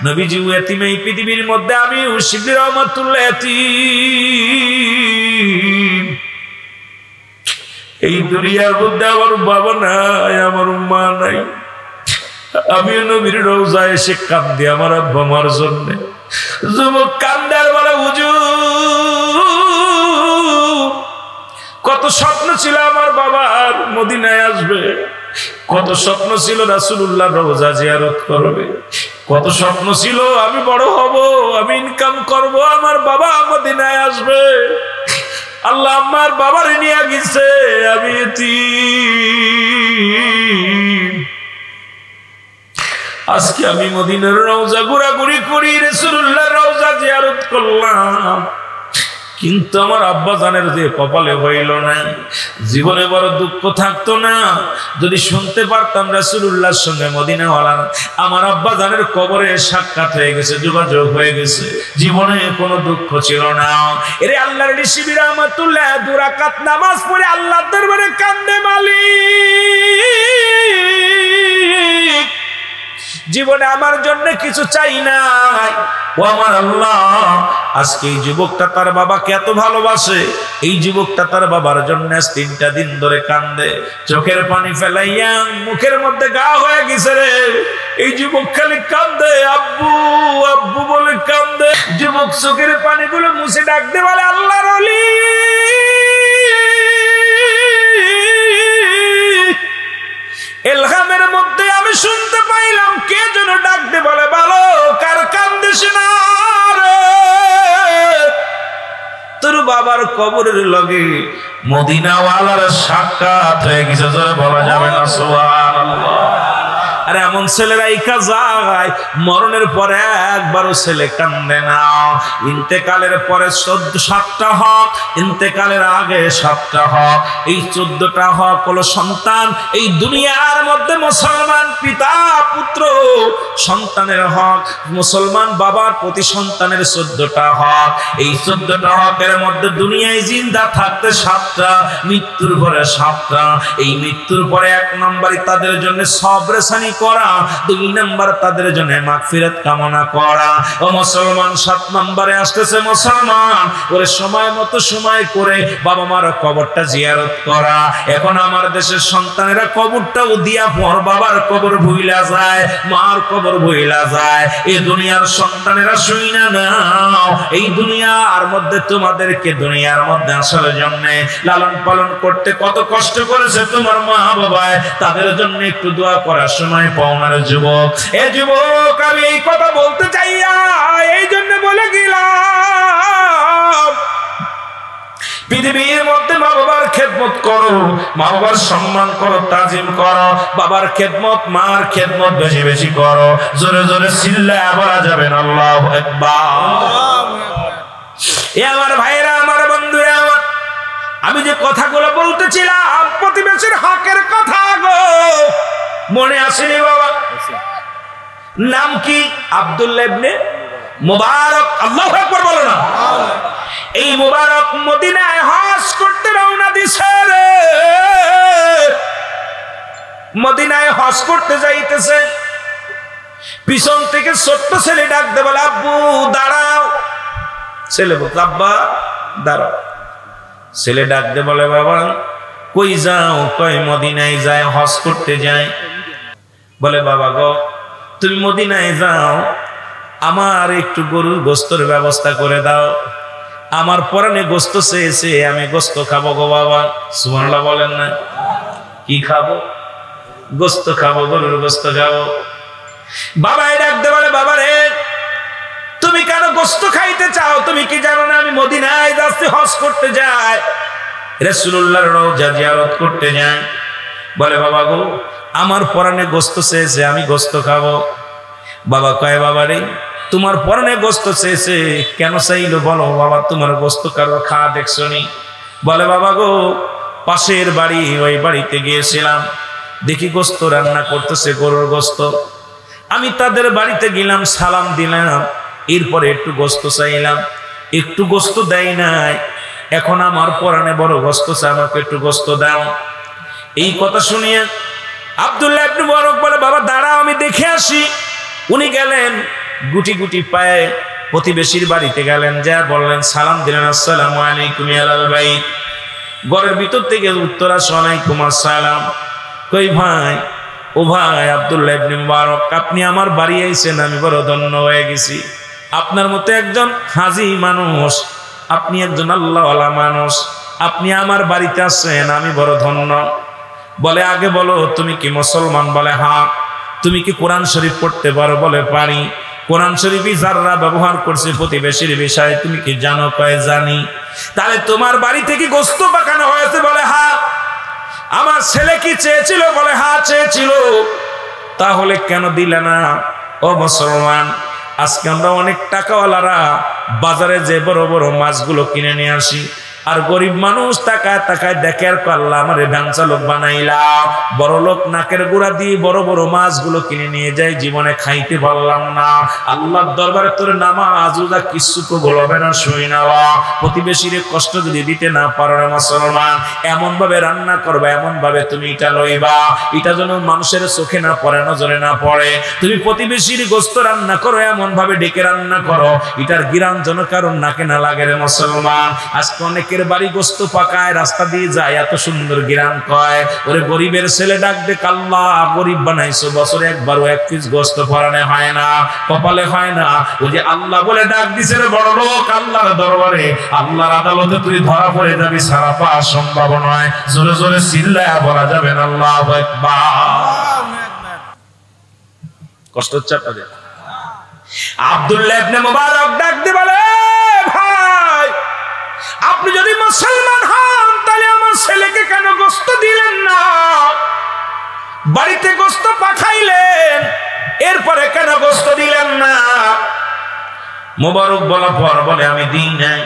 নবীজি এতিম, এই পৃথিবীর মধ্যে আমি শিবির রহমাতুল্লাহ এতিম। এই দুনিয়ার মধ্যে আমার বাবা নাই, আমার মা নাই, আমি নবীর রওজায় এসে কান্দি আমার আব্বা মার জন্য। যুবক কান্দে আর বলে হুজুর, কত স্বপ্ন ছিল আমার বাবার মদিনায় আসবে, কত স্বপ্ন ছিল রাসূলুল্লাহ রওজা জিয়ারত করবে, কত স্বপ্ন ছিল আমি বড় হব, আমি ইনকাম করব, আমার বাবা মদিনায় আসবে। আল্লাহ আমার বাবার নিয়ে গেছে, আমি এতিম। আজকে আমি মদিনার রওজা ঘোরাঘুরি করি, রাসূলুল্লাহ রওজা জিয়ারত করলাম, কিন্তু আমার আব্বা জানের যে কপালে হইল না। জীবনে বড় দুঃখ থাকতো না যদি শুনতে পারতাম রাসূলুল্লাহর সঙ্গে মদিনাওয়ালার আমার আব্বা জানের কবরে সাক্ষাৎ হয়ে গেছে, যোগাযোগ হয়ে গেছে, জীবনে কোনো দুঃখ ছিল না। এরে আল্লাহর শিবির রহমাতুল্লাহ 2 রাকাত নামাজ পড়ে আল্লাহর দরবারে কান্দে, মালিক জীবনে আমার জন্য কিছু চাই নাই, ও আমার আল্লাহ। আজকে এই যুবকটা তার বাবাকে এত ভালোবাসে, এই যুবকটা তার বাবার জন্য 3টা দিন ধরে কান্দে, চোখের পানি ফেলাইয়া মুখের মধ্যে গা হয়ে গেছে রে। এই যুবক খালি কান্দে, আব্বু আব্বু বলে কান্দে। যুবক চোখের পানিগুলো মুছে ডাকতে বলে আল্লাহর ওলি, এলহামের মধ্যে আমি শুনতে পাইলাম কে যেন ডাকতে বলে, ভালো কার কান্দিস না রে, তোর বাবার কবরের লগে মদিনাওয়ালার সাক্ষাৎ হয়ে গেছে, বলা যাবে না সুবহানাল্লাহ। আর এমন ছেলেরা ইকা যায় মরণের পরে একবারও ছেলে কান্দে না। ইন্তেকালের পরে 7টা হক, ইন্তেকালের আগে 7টা হক। এই 14টা হক হলো সন্তান। এই দুনিয়ার মধ্যে মুসলমান পিতা পুত্র সন্তানের হক, মুসলমান বাবার প্রতি সন্তানের 14টা হক। এই 14টা হকের মধ্যে দুনিয়ায় জিন্দা থাকতে 7টা, মৃত্যুর পরে 7টা। এই মৃত্যুর পরে 1 নম্বরে তাদের জন্য সবরেসানি করা, 2 নম্বর তাদের জন্য মাগফিরাত কামনা করা। ও মুসলমান, 7 নম্বরে আসতেছে মুসলমান ওরে সময় মতো সময় করে বাবা মার কবরটা জিয়ারত করা। এখন আমার দেশের সন্তানেরা কবরটাও দিয়া পর বাবার কবর ভুইলা যায়, মার কবর ভুইলা যায়। এই দুনিয়ার সন্তানেরা শুই না নাও, এই দুনিয়ার মধ্যে তোমাদেরকে দুনিয়ার মধ্যে আসার জন্য লালন পালন করতে কত কষ্ট করেছে তোমার মা বাবা, তাদের জন্য একটু দোয়া করার সময় পাওনার যুবক। এ যুবক, আমি এই কথা বলতে চাইয়া এই জন্য বলে গেলাম, পৃথিবীর মধ্যে মা বাবার খেদমত করো, মা বাবার সম্মান করো, তাজিম করো। বাবার খেদমত মার খেদমত বেশি বেশি করো। জোরে জোরে চিল্লায়া বলা যাবে না আল্লাহু আকবার। এ আমার ভাইরা, আমার বন্ধুরা, আমার আমি যে কথাগুলো বলতেছিলাম প্রতিবেশীর হকের কথা গো, মনে আসেনি বাবা? নাম কি? আব্দুল্লাহ ইবনে মুবারক। আল্লাহু আকবার বলো না। এই মুবারক মদিনায় হজ করতে রওনা দিছে রে। মদিনায় হজ করতে যাইতেছে, পিছন থেকে ছোট্ট ছেলে ডাক দে বলে, আব্বু দাঁড়াও। ছেলে বলতে, আব্বা দাঁড়াও। ছেলে ডাক দে বলে, বাবা কই যাও? কই মদিনায় যায়, হজ করতে যায়। বলে, বাবা গো তুমি মদিনায় যাও, আমার একটু গরুর গোস্তের ব্যবস্থা করে দাও। আমার পরানে গোস্ত চেয়েছে, আমি গোস্ত খাবো গো বাবা। সুবহানাল্লাহ বলেন না? কি খাবো? গোস্ত খাবো, গরুর গোস্ত খাবো। বাবা ডাকতে বলে, বাবা রে তুমি কেন গোস্ত খাইতে চাও? তুমি কি জানো না আমি মদিনায় যাচ্ছি, হজ করতে যাই, রাসূলুল্লাহর রওজা জিয়ারত করতে যাই। বলে, বাবা গো আমার পরানে গোস্ত চেয়েছে, আমি গোস্ত খাবো। বাবা কয়, বাবা রে তোমার পরানে গোস্ত চেয়েছে, কেন চাইলো বলো? বাবা তোমার গোস্ত কারো খাওয়া দেখছো নি? বলে, বাবা গো পাশের বাড়ি, ওই বাড়িতে গিয়েছিলাম, দেখি গোস্ত রান্না করতেছে, গরুর গোস্ত। আমি তাদের বাড়িতে গেলাম, সালাম দিলাম, এরপরে একটু গোস্ত চাইলাম, একটু গোস্ত দেয় নাই। এখন আমার পরানে বড় গোস্ত চাই, আমাকে একটু গোস্ত দাও। এই কথা শুনিয়ে আব্দুল্লাহ ইবনে মুবারক বলে, বাবা দাঁড়াও আমি দেখে আসি। উনি গেলেন, গুটি গুটি পায়ে প্রতিবেশীর বাড়িতে গেলেন, যা বললেন, সালাম দিলেন, আসসালামু আলাইকুম ইয়া আহলাল বাইত। ঘরের ভিতর থেকে উত্তর আসে, ওয়ালাইকুম আসসালাম। কই ভাই? ও ভাই আব্দুল্লাহ ইবনে মুবারক, আপনি আমার বাড়ি আইছেন, আমি বড় ধন্য হয়ে গেছি। আপনার মতো একজন হাজী মানুষ, আপনি একজন আল্লাহওয়ালা মানুষ, আপনি আমার বাড়িতে আসছেন, আমি বড় ধন্য। বলে, আগে বলো তুমি কি মুসলমান? বলে, হ্যাঁ। তুমি কি কোরআন শরীফ পড়তে পারো? বলে, পারি। কোরআন শরীফই যারা ব্যবহার করছে প্রতিবেশীর বিষয়ে তুমি কি জানো? কয় জানি। তাহলে তোমার বাড়ি থেকে গোস্ত পাকানো হয়েছে? বলে, হ্যাঁ। আমার ছেলে কি চেয়েছিল? বলে, হ্যাঁ চেয়েছিল। তাহলে কেন দিলে না? ও মুসলমান, আজকে আমরা অনেক টাকাওয়ালারা বাজারে যে বড় বড় মাছগুলো কিনে নিয়ে আসি, আর গরিব মানুষ তাকায় তাকায় দেখে, আর আল্লাহ আমার ভ্যাংচা লোক বানাইলা, বড় লোক নাকের গোড়া দিয়ে বড় বড় মাছগুলো কিনে নিয়ে যায়, জীবনে খাইতে পারলাম না। আল্লাহর দরবারে তোর নামাজ রোজা কিচ্ছু কবুল হবে না। শুই না, প্রতিবেশীর কষ্ট যদি দিতে না পারো না মুসলমান, এমন ভাবে রান্না করবা, এমন ভাবে তুমি এটা লইবা, এটা যেন মানুষের চোখে না পড়ে, নজরে না পড়ে। তুমি প্রতিবেশীর গোস্ত রান্না করো, এমন ভাবে ডেকে রান্না করো, এটার গিরান যেন কারণ নাকে না লাগে রে মুসলমান। আজকে অনেকের বাড়ি গোস্ত পাকায়, রাস্তা দিয়ে যায়, এত সুন্দর গিরান কয়। ওরে গরিবের ছেলে ডাক দে, আল্লাহ গরিব বানাইছো, বছরে একবারও 1 পিস গোস্ত পরানে হয় না, কপালে হয় না। ওই যে আল্লাহ বলে ডাক দিছে রে বড় লোক, আল্লাহর দরবারে, আল্লাহর আদালতে তুই ধরা পড়ে যাবি, সারা পাওয়া সম্ভব নয়। জোরে জোরে চিল্লায়া বলা যাবে না আল্লাহু আকবার। কষ্ট হচ্ছে আপনাদের? আব্দুল্লাহ ইবনে মুবারক ডাক দিয়ে বলে, ভাই আপনি যদি মুসলমান হন তাহলে আমার ছেলেকে কেন গোস্ত দিলেন না? বাড়িতে গোস্ত পাঠাইলেন, এরপরে কেন গোস্ত দিলেন না? মোবারক বলা পর বলে আমি দিই নাই,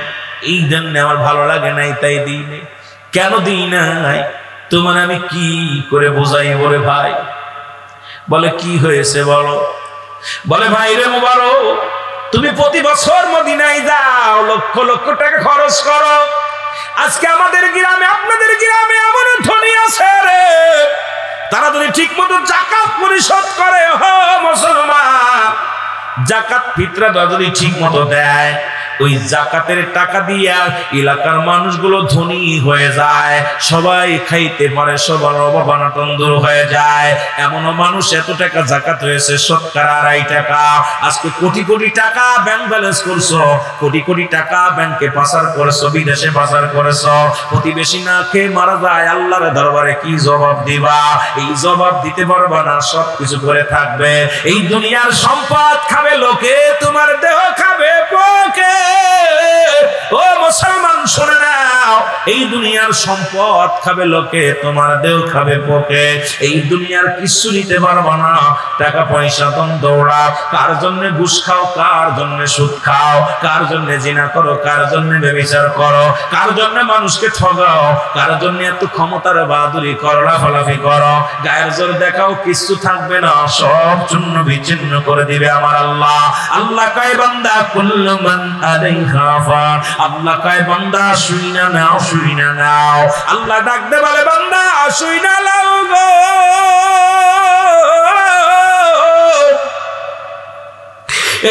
এই জন্য আমার ভালো লাগে নাই তাই দিই নাই। কেন দিই নাই তোমার আমি কি করে বোঝাই বলে ভাই? বলে কি হয়েছে বলো? বলে ভাই রে মোবারক, তুমি প্রতি বছর মদিনায় যাও, লক্ষ লক্ষ টাকা খরচ করো। আজকে আমাদের গ্রামে, আপনাদের গ্রামে এমন ধনী আছে রে, তারা যদি ঠিক মতো যাকাত পরিশোধ করে, হো মুসলমান, যাকাত ফিতরা যদি ঠিক মতো দেয়, ওই যাকাতের টাকা দিয়া এলাকার মানুষগুলো ধনী হয়ে যায়, সবাই খাইতে পারে, সবার অভাব-অনাটন দূর হয়ে যায়। এমনও মানুষ এত টাকা যাকাত হয়েছে শতকরা 2.5 টাকা। আজকে কোটি কোটি টাকা ব্যাংক ব্যালেন্স করছো, কোটি কোটি টাকা ব্যাংকে পাচার করেছো, বিদেশে পাচার করেছো, প্রতিবেশী না খেয়ে মারা যায়, আল্লাহর দরবারে কি জবাব দিবা? এই জবাব দিতে পারবা না, সবকিছু করে থাকবে। এই দুনিয়ার সম্পদ খাবে লোকে, তোমার দেহ খাবে পোকে। ও মুসলমান শুনে নাও, এই দুনিয়ার সম্পদ খাবে লোকে, তোমার দেহ খাবে পোকে। এই দুনিয়ার কিছু নিতে পারবা না, টাকা পয়সা তম দৌড়া। কার জন্য ঘুষ খাও, কার জন্য সুদ খাও, কার জন্য জিনা করো, কার জন্য ব্যভিচার করো, কার জন্য মানুষকে ঠগাও, কার জন্য এত ক্ষমতার বাহাদুরি করো, লাফালাফি করো, গায়ের জোর দেখাও, কিছু থাকবে না, সব চূর্ণ বিচ্ছিন্ন করে দিবে আমার আল্লাহ। আল্লাহ কয় বান্দা কুল্লু মান আলাইহা ফান, আল্লাহ কয় বান্দা শুইনা নাও, শুইনা নাও। আল্লাহ ডাক দে বলে বান্দা শুইনা নাও গো,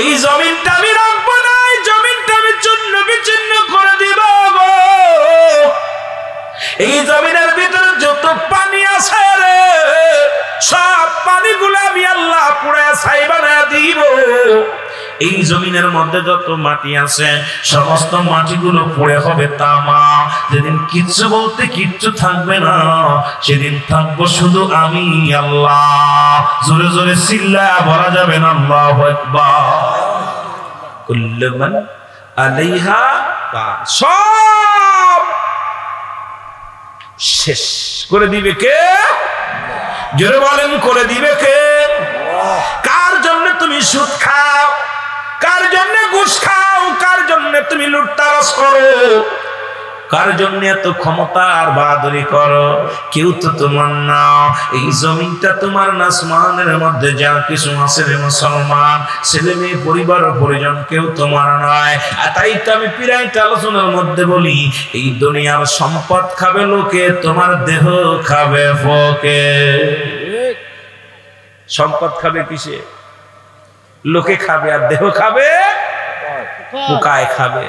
এই জমিনটা আমি রাখবো না, এই জমিনটা আমি চূর্ণ বিচ্ছিন্ন করে দিব গো। এই জমিনের ভিতরে যত পানি আছে রে, সব পানিগুলো আমি আল্লাহ পুড়ে ছাই বানায় দিব। এই জমিনের মধ্যে যত মাটি আছে, সমস্ত মাটিগুলো পুড়ে হবে তামা। যেদিন কিচ্ছু বলতে কিচ্ছু থাকবে না, সেদিন থাকবো শুধু আমি আল্লাহ। জোরে জোরে চিল্লায়া বলা যাবে না আল্লাহু আকবার। কুল্লু মান আলাইহা ফান, সব শেষ করে দিবে কে? জোরে বলেন করে দিবে কে? কার জন্য তুমি সুদ খাও, কার জন্য ঘুষ খাও, কার জন্য তুমি লুটতারাজ করো, কার জন্য এত ক্ষমতা আর বাহাদুরি করো? কেউ তো তোমার না। এই জমিনটা তোমার না, আসমানের মধ্যে যা কিছু আছে রে মুসলমান, ছেলে মেয়ে পরিবার ও পরিজন কেউ তোমার নয়। আর তাই তো আমি পিরাইটা আলোচনার মধ্যে বলি, এই দুনিয়ার সম্পদ খাবে লোকে, তোমার দেহ খাবে ফকে। সম্পদ খাবে কিসে? লোকে খাবে, আর দেহ খাবে পোকায় খাবে।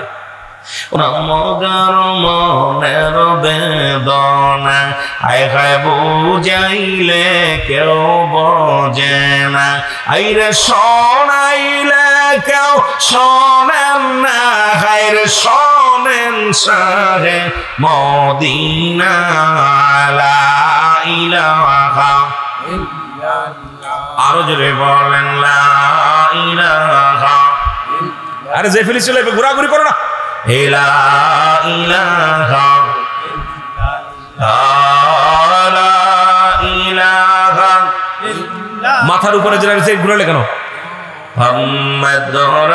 মনের বেদনা আয় হায় বুঝাইলে কেউ বোঝে না, আইরে শোনাইলে কেউ শোনেন না, হায়রে শোনেন সাহে মদিনা লা ইলাহা। আরো জোরে বলেন লা ইলাহা। আরে যে ফিলিস চলে ঘোরাঘুরি করো না। লা ইলাহা লা ইলাহা। মাথার উপরে যেটা ঘুরালে কেন? মুহাম্মাদুর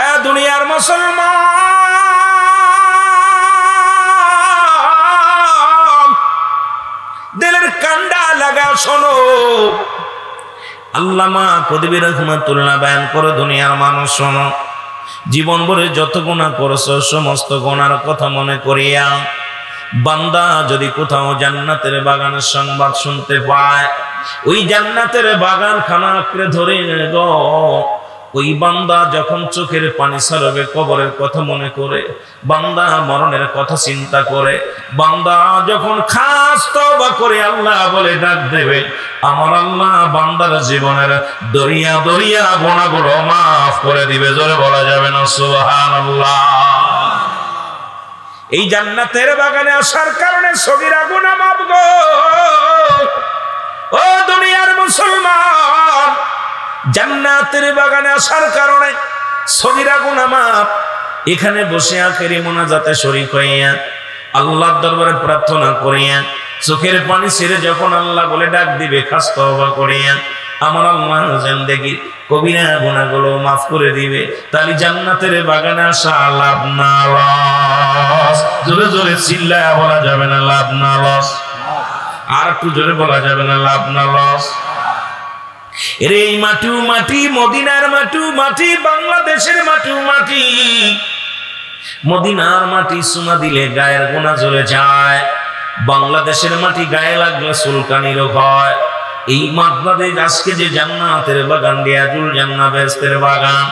এ দুনিয়ার মুসলমান, দিলের কান্ডা লাগা শোনো। আল্লামা কদবী রাহমাতুল্লাহ বয়ান করে, দুনিয়ার মানুষ শোনো, জীবন ভরে যত গুনাহ করেছো সমস্ত গুনার কথা মনে করিয়া বান্দা যদি কোথাও জান্নাতের বাগানের সংবাদ শুনতে পায়, ওই জান্নাতের বাগান খানা আঁকড়ে ধরে গো, ওই বান্দা যখন চোখের পানি ছলকে কবরের কথা মনে করে, বান্দা মরণের কথা চিন্তা করে, বান্দা যখন খাস তওবা করে আল্লাহ বলে ডাক দেবে, আমার আল্লাহ বান্দার জীবনের দরিয়া দরিয়া গুনাহগুলো মাফ করে দিবে। জোরে বলা যাবে না সুবহানাল্লাহ। এই জান্নাতের বাগানে আসার কারণে সগীরা গুনাহ মাফ গো। ও দুনিয়ার মুসলমান, জান্নাতের বাগানে আসার কারণে সগীরা গুনাহ মাফ। এখানে বসে আখেরি মোনাজাতে শরীক হইয়া আল্লাহর দরবারে প্রার্থনা করিয়া চোখের পানি ছেড়ে যখন আল্লাহ বলে ডাক দিবে খাস তওবা করিয়া আমার আল্লাহ জিন্দেগি কবিরা গুনাহগুলো মাফ করে দিবে। তাহলে জান্নাতের বাগানে আসা লাভ না লস। জোরে জোরে চিল্লায়া বলা যাবে না লাভ না লস। আর একটু জোরে বলা যাবে না লাভ না লস। এরে এই মাটু মাটি, মদিনার মাটু মাটি, বাংলাদেশের মাটু মাটি, মদিনার মাটি সুমা দিলে গায়ের গোনা জ্বলে যায়, বাংলাদেশের মাটি গায়ে লাগলে চুলকানি রোগ হয়। এই বাংলাদেশ আজকে যে জান্নাতের বাগান, রিয়াজুল জান্নাত বেহেশতের বাগান,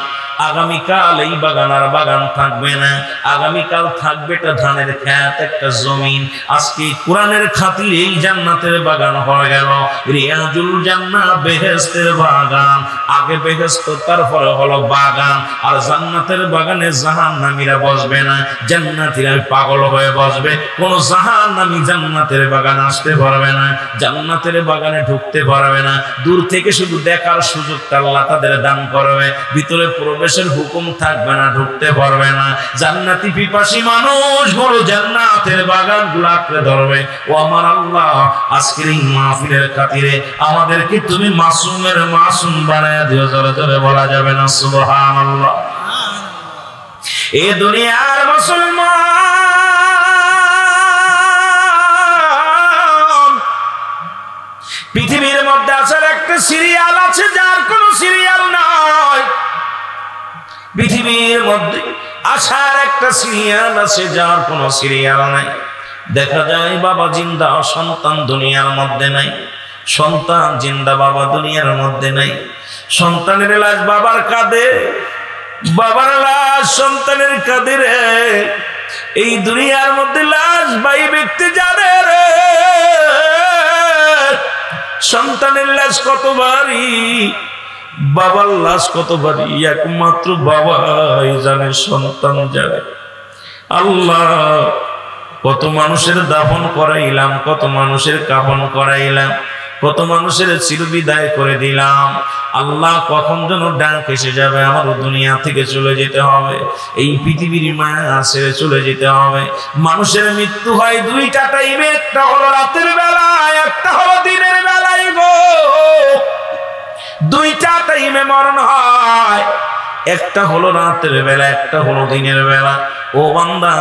আগামীকাল এই বাগান আর বাগান থাকবে না, আগামীকাল থাকবে একটা ধানের ক্ষেত, একটা জমিন। আজকে কোরআনের খাতিরে এই জান্নাতের বাগান হয়ে গেল রিয়াজুল জান্নাত বেহেশতের বাগান। আগে বেহেশত, তারপরে হলো বাগান। আর জান্নাতের বাগানে জাহান্নামীরা বসবে না, জান্নাতীরা পাগল হয়ে বসবে। কোন জাহান্নামী জান্নাতের বাগান আসতে পারবে না, জান্নাতের বাগানে ঢুকতে পারবে না। দূর থেকে শুধু দেখার সুযোগটা আল্লাহ তাদের দান করবে, ভিতরে প্রবেশের হুকুম থাকবে না, ঢুকতে পারবে না। জান্নাতি পিপাসী মানুষ বড় জান্নাতের বাগান গুলো আঁকড়ে ধরবে। ও আমার আল্লাহ, আজকের এই মাহফিলের খাতিরে আমাদেরকে তুমি মাসুমের মাসুম বানায় দিও। জোরে জোরে বলা যাবে না সুবহানাল্লাহ। এ দুনিয়ার মুসলমান, পৃথিবীর মধ্যে আসার একটা সিরিয়াল আছে যার কোনো সিরিয়াল নয়। পৃথিবীর মধ্যে আসার একটা সিরিয়াল আছে যার কোনো সিরিয়াল নাই। দেখা যায় বাবা জিন্দা, সন্তান দুনিয়ার মধ্যে নাই। সন্তান জিন্দা, বাবা দুনিয়ার মধ্যে নাই। সন্তানের লাশ বাবার কাঁধে, বাবার লাশ সন্তানের কাঁধে রে। এই দুনিয়ার মধ্যে লাশ ভাই ব্যক্তি জানে রে, সন্তানের লাশ কত ভারী, বাবার লাশ কত ভারী, একমাত্র বাবাই জানে, সন্তান জানে। আল্লাহ, কত মানুষের দাফন করাইলাম, কত মানুষের কাফন করাইলাম, কত মানুষের চিরবিদায় করে দিলাম। আল্লাহ, কখন যেন ডাক এসে যাবে আমারও দুনিয়া থেকে চলে যেতে হবে, এই পৃথিবীর মায়া ছেড়ে চলে যেতে হবে। মানুষের মৃত্যু হয় দুইটা টাইমে, একটা হলো রাতের বেলায়, একটা হলো দিনের বেলায় গো। দুইটা টাইমে মরণ হয়, একটা হলো রাতের বেলা, একটা হলো দিনের বেলা। ও বান্দা,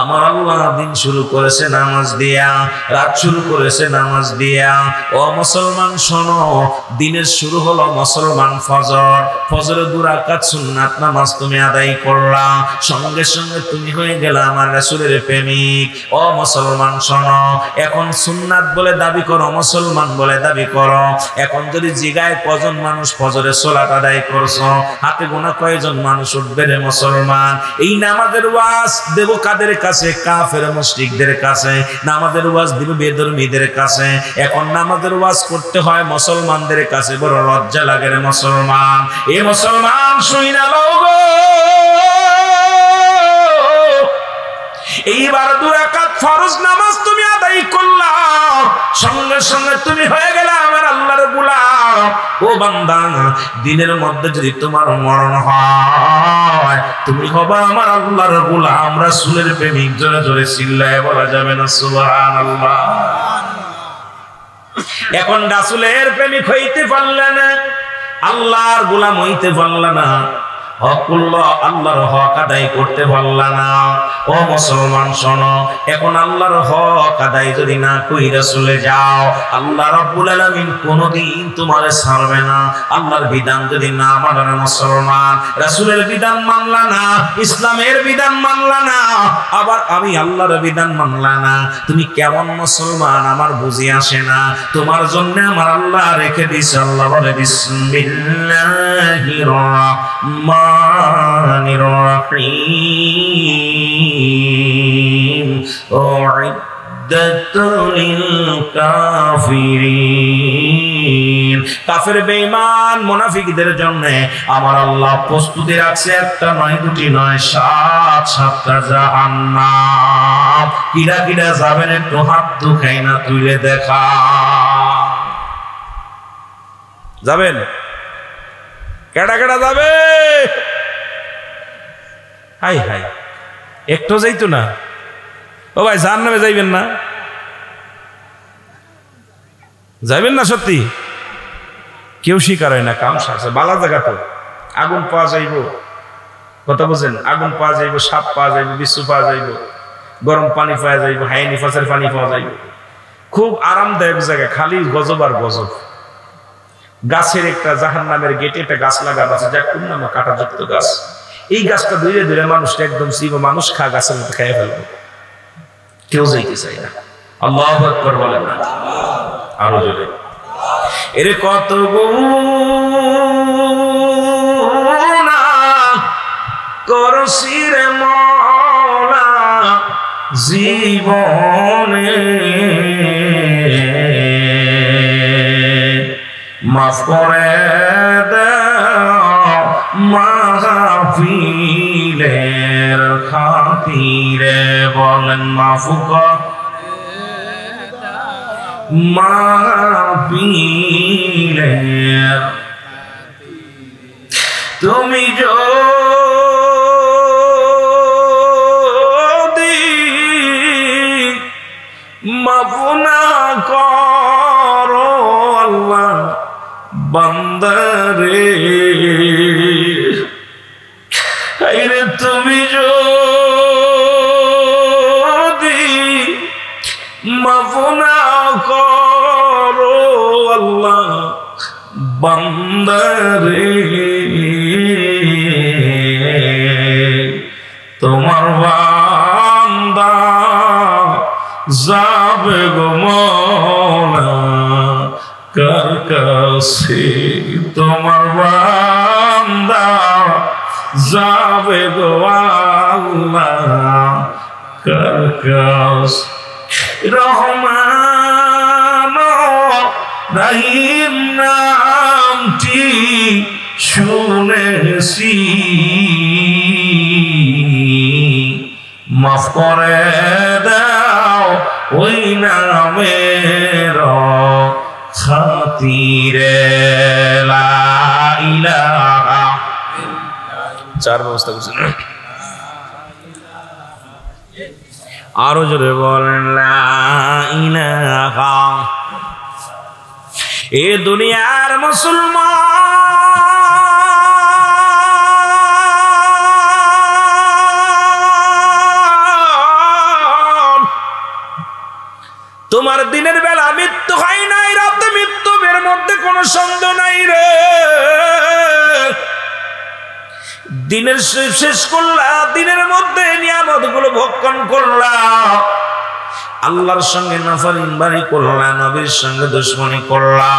আমার আল্লাহ দিন শুরু করেছে নামাজ দিয়া, রাত শুরু করেছে নামাজ দিয়া। ও মুসলমান শোনো, দিনের শুরু হলো মুসলমান ফজর, ফজরে 2 রাকাত সুন্নাত নামাজ তুমি আদায় করলা, সঙ্গে সঙ্গে তুমি হয়ে গেলা আমার রাসূলের প্রেমিক। ও মুসলমান শোনো, এখন সুন্নাত বলে দাবি করো, মুসলমান বলে দাবি করো। এখন যদি জিগায় কজন মানুষ ফজরের সালাত আদায় করছো, হাতে গোনা কয়জন মানুষ উঠবে রে মুসলমান? এই নামাজের ওয়াজ দেব কাদের কাছে? কাফের মুশরিকদের কাছে। নামাজের ওয়াজ দিব বেধর্মীদের কাছে। এখন নামাজের ওয়াজ করতে হয় মুসলমানদের কাছে, বড় লজ্জা লাগে রে মুসলমান। এ মুসলমান শুইনা লও গো, এইবার 2 রাকাত ফরজ নামাজ তুমি আদায় করলা, সঙ্গে সঙ্গে তুমি হয়ে গেলে আমার আল্লাহর গোলাম। ও বান্দা, দিনের মধ্যে যদি তোমার মরণ হয়, তুমি হবা আমার আল্লাহর গোলাম, রাসূলের প্রেমিক। জোরে জোরে চিল্লায় বলা যাবে না সুবহানাল্লাহ। এখন রাসূলের প্রেমিক হইতে পারলে না, আল্লাহর গোলাম হইতে পারলে না, হকুল্লাহ আল্লাহর হক আদায় করতে পারলা না। ও মুসলমান শোনো, এখন আল্লাহর হক আদায় যদি না কইরা চলে যাও, আল্লাহ রাব্বুল আলামিন কোনদিন তোমারে ছাড়বে না। আল্লাহর বিধান যদি না মানো মুসলমান, রাসূলের বিধান মানলা না, ইসলামের বিধান মানলা না, আবার আমি আল্লাহর বিধান মানলা না, তুমি কেমন মুসলমান আমার বুঝি আসে না। তোমার জন্য আমার আল্লাহ রেখে দিয়েছে, আল্লাহ বলে বিসমিল্লাহির রাহমানির রাহিম উইদ্দাতুল কাফিরিন। কাফের বেঈমান মুনাফিকদের জন্য আমার আল্লাহ প্রস্তুতি রাখছে, একটা নয়, দুটি নয়, 7টা জাহান্নাম। কিরা কিরা যাবেন একটু হাত দুখাই না তুলে দেখা। যাবেন? কেডা কেডা যাবে? হাই হাই, একটু যাইতো না? ও ভাই, জাহান্নামে যাইবেন না? যাবেন না? সত্যি কেউ স্বীকার হয় না। কাম সারছে বালা জায়গা তো, আগুন পাওয়া যাইব, কথা বোঝেন, আগুন পাওয়া যাইব, সাপ পাওয়া যাইব, বিচ্ছু পাওয়া যাইব, গরম পানি পাওয়া যাইব, হাই নিফাসের পানি পাওয়া যাইব, খুব আরামদায়ক জায়গা, খালি গজব আর গজব। গাছের একটা জাহান্নামের গেটে একটা গাছ লাগানো আছে, যা কোন নামে কাঁটাযুক্ত গাছ। এই গাছটা ধীরে ধীরে মানুষটা একদম শিব মানুষ খা গাছের মতো খেয়ে ফেলবে, কেউ যাইতে চাই না। আল্লাহু আকবার বলেন না, আরো জোরে। এর কত গুনাহ করছি রে মওলা জীবনে, মাফ করে দাও মাহফিলের খাতিরে, বলেন মাফ করে মাহফিলের। তুমি যদি মাফ না করো আল্লাহ বান্দারে, আইরে তুমি যদি মাফ না করো আল্লাহ বান্দারে, তোমার বান্দা যাবে গো মওলা কার কাছে, তোমার বান্দা যাবে গো আল্লাহ কার কাছে। রহমান রহিম নামটি শুনেছি, মাফ করে দাও ওই নামের খাতিরে, লা ইলাহা। চার ব্যবস্থা করছেন, আরো জোরে বলেন লা ইলাহা। এ দুনিয়ার মুসলমান, তোমার দিনের বেলা মৃত্যু হয় নাই, রাতে মৃত্যু, এর মধ্যে কোনো সন্দেহ নাই রে। দিনের শেষ করলা, দিনের মধ্যে নিয়ামত গুলো ভক্ষণ করলা, আল্লাহর সঙ্গে নাফরমানি করলা, নবীর সঙ্গে দুশমনি করলা।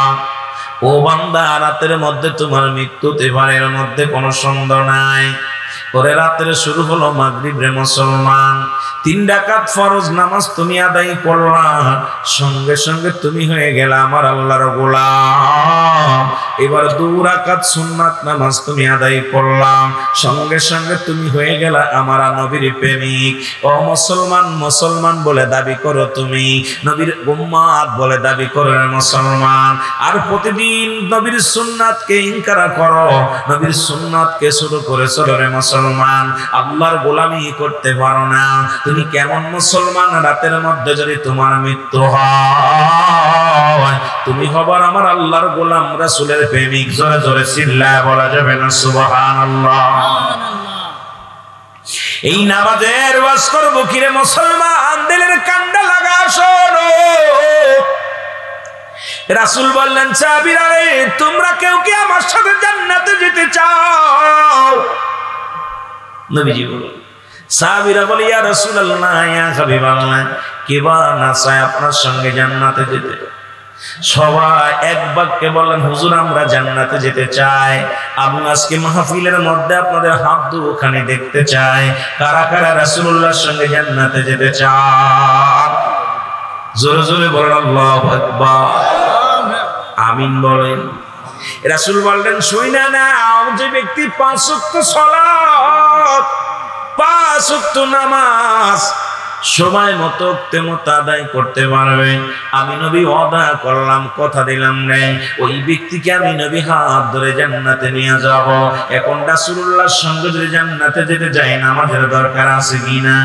ও বান্দা, রাতের মধ্যে তোমার মৃত্যুতে পারে, এর মধ্যে কোনো সন্দেহ নাই। পরে রাত্রে শুরু হলো মাগরিব রে মুসলমান, 3 রাকাত ফরজ নামাজ তুমি আদায় করলা, সঙ্গে সঙ্গে তুমি হয়ে গেলা আমার আল্লাহর গোলাম। এবার 2 রাকাত সুন্নাত নামাজ তুমি আদায় করলা, সঙ্গে সঙ্গে তুমি হয়ে গেলা আমার নবীর প্রেমিক। ও মুসলমান, মুসলমান বলে দাবি করো তুমি, নবীর উম্মত বলে দাবি করো মুসলমান। আর প্রতিদিন নবীর সুন্নাতকে ইনকার করো, নবীর সুন্নাতকে শুরু করে চলো রে মুসলমান, আল্লাহর গোলামি করতে পারো না। তুমি কেমন মুসলমান? রাতের মধ্যে যদি তোমার মৃত্যু হয়, তুমি হবার আমার আল্লাহর গোলাম, রাসূলের প্রেমিক। জোরে জোরে চিল্লায় বলা যাবে না সুবহানাল্লাহ। এই নামাজের ওয়াজ করব কি রে মুসলমান? দিলের কান্ডা লাগা শোনো। রাসূল বললেন, সাহাবীরা রে, তোমরা কেউ কি আমার সাথে জান্নাতে যেতে চাও? নবীজি বলেন, সাহাবীরা বলে, ইয়া রাসূলুল্লাহ, ইয়া হাবিবাল্লাহ, কে বা না চায় আপনার সঙ্গে জান্নাতে যেতে? সবাই এক বাক্যে বললেন, হুজুর আমরা জান্নাতে যেতে চাই। আমি আজকে মাহফিলের মধ্যে আপনাদের হাত দুখানি দেখতে চাই, কারা কারা রাসূলুল্লাহর সঙ্গে জান্নাতে যেতে চান? জোরে জোরে বলেন আল্লাহু আকবার, আমিন বলেন। রাসূল বললেন, শুইনা না, যে ব্যক্তি 5 ওয়াক্ত সালাত, 5 ওয়াক্ত নামাজ সময় মতো আদায় করতে পারবে, আমি নবী ওয়াদা করলাম, কথা দিলাম রে, ওই ব্যক্তিকে আমি নবী হাত ধরে জান্নাতে নিয়ে যাব। এখন রাসূলুল্লাহর সঙ্গে যদি জান্নাতে যেতে যাই, নামাজের দরকার আছে কিনা?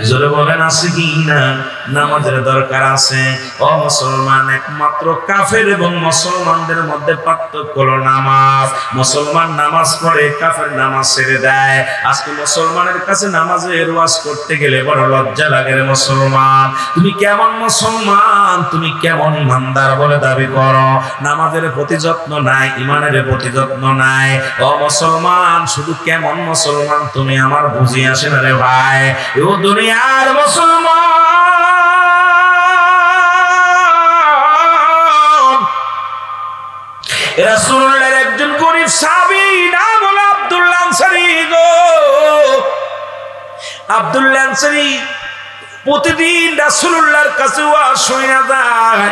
জোরে বলেন আছে কিনা? নামাজের দরকার আছে। ও মুসলমান, একমাত্র কাফের এবং মুসলমানদের মধ্যে পার্থক্য হলো নামাজ। মুসলমান নামাজ পড়ে, কাফের নামাজ ছেড়ে দেয়। আজকে মুসলমানের কাছে নামাজের ওয়াজ করতে গেলে বড় লজ্জা লাগে রে মুসলমান। তুমি কেমন মুসলমান, তুমি কেমন ইমানদার বলে দাবি করো? নামাজের প্রতি যত্ন নাই, ইমানের প্রতি যত্ন নাই। ও মুসলমান, শুধু কেমন মুসলমান তুমি আমার বুঝি আসে না রে ভাই। ও দুনিয়ার মুসলমান, রাসূলুল্লাহর একজন গরীব সাহাবী নাম হলো আব্দুল্লাহ আনসারী গো। আব্দুল্লাহ আনসারী প্রতিদিন রাসূলুল্লাহর কাছে ওয়াজ শুনে যায়।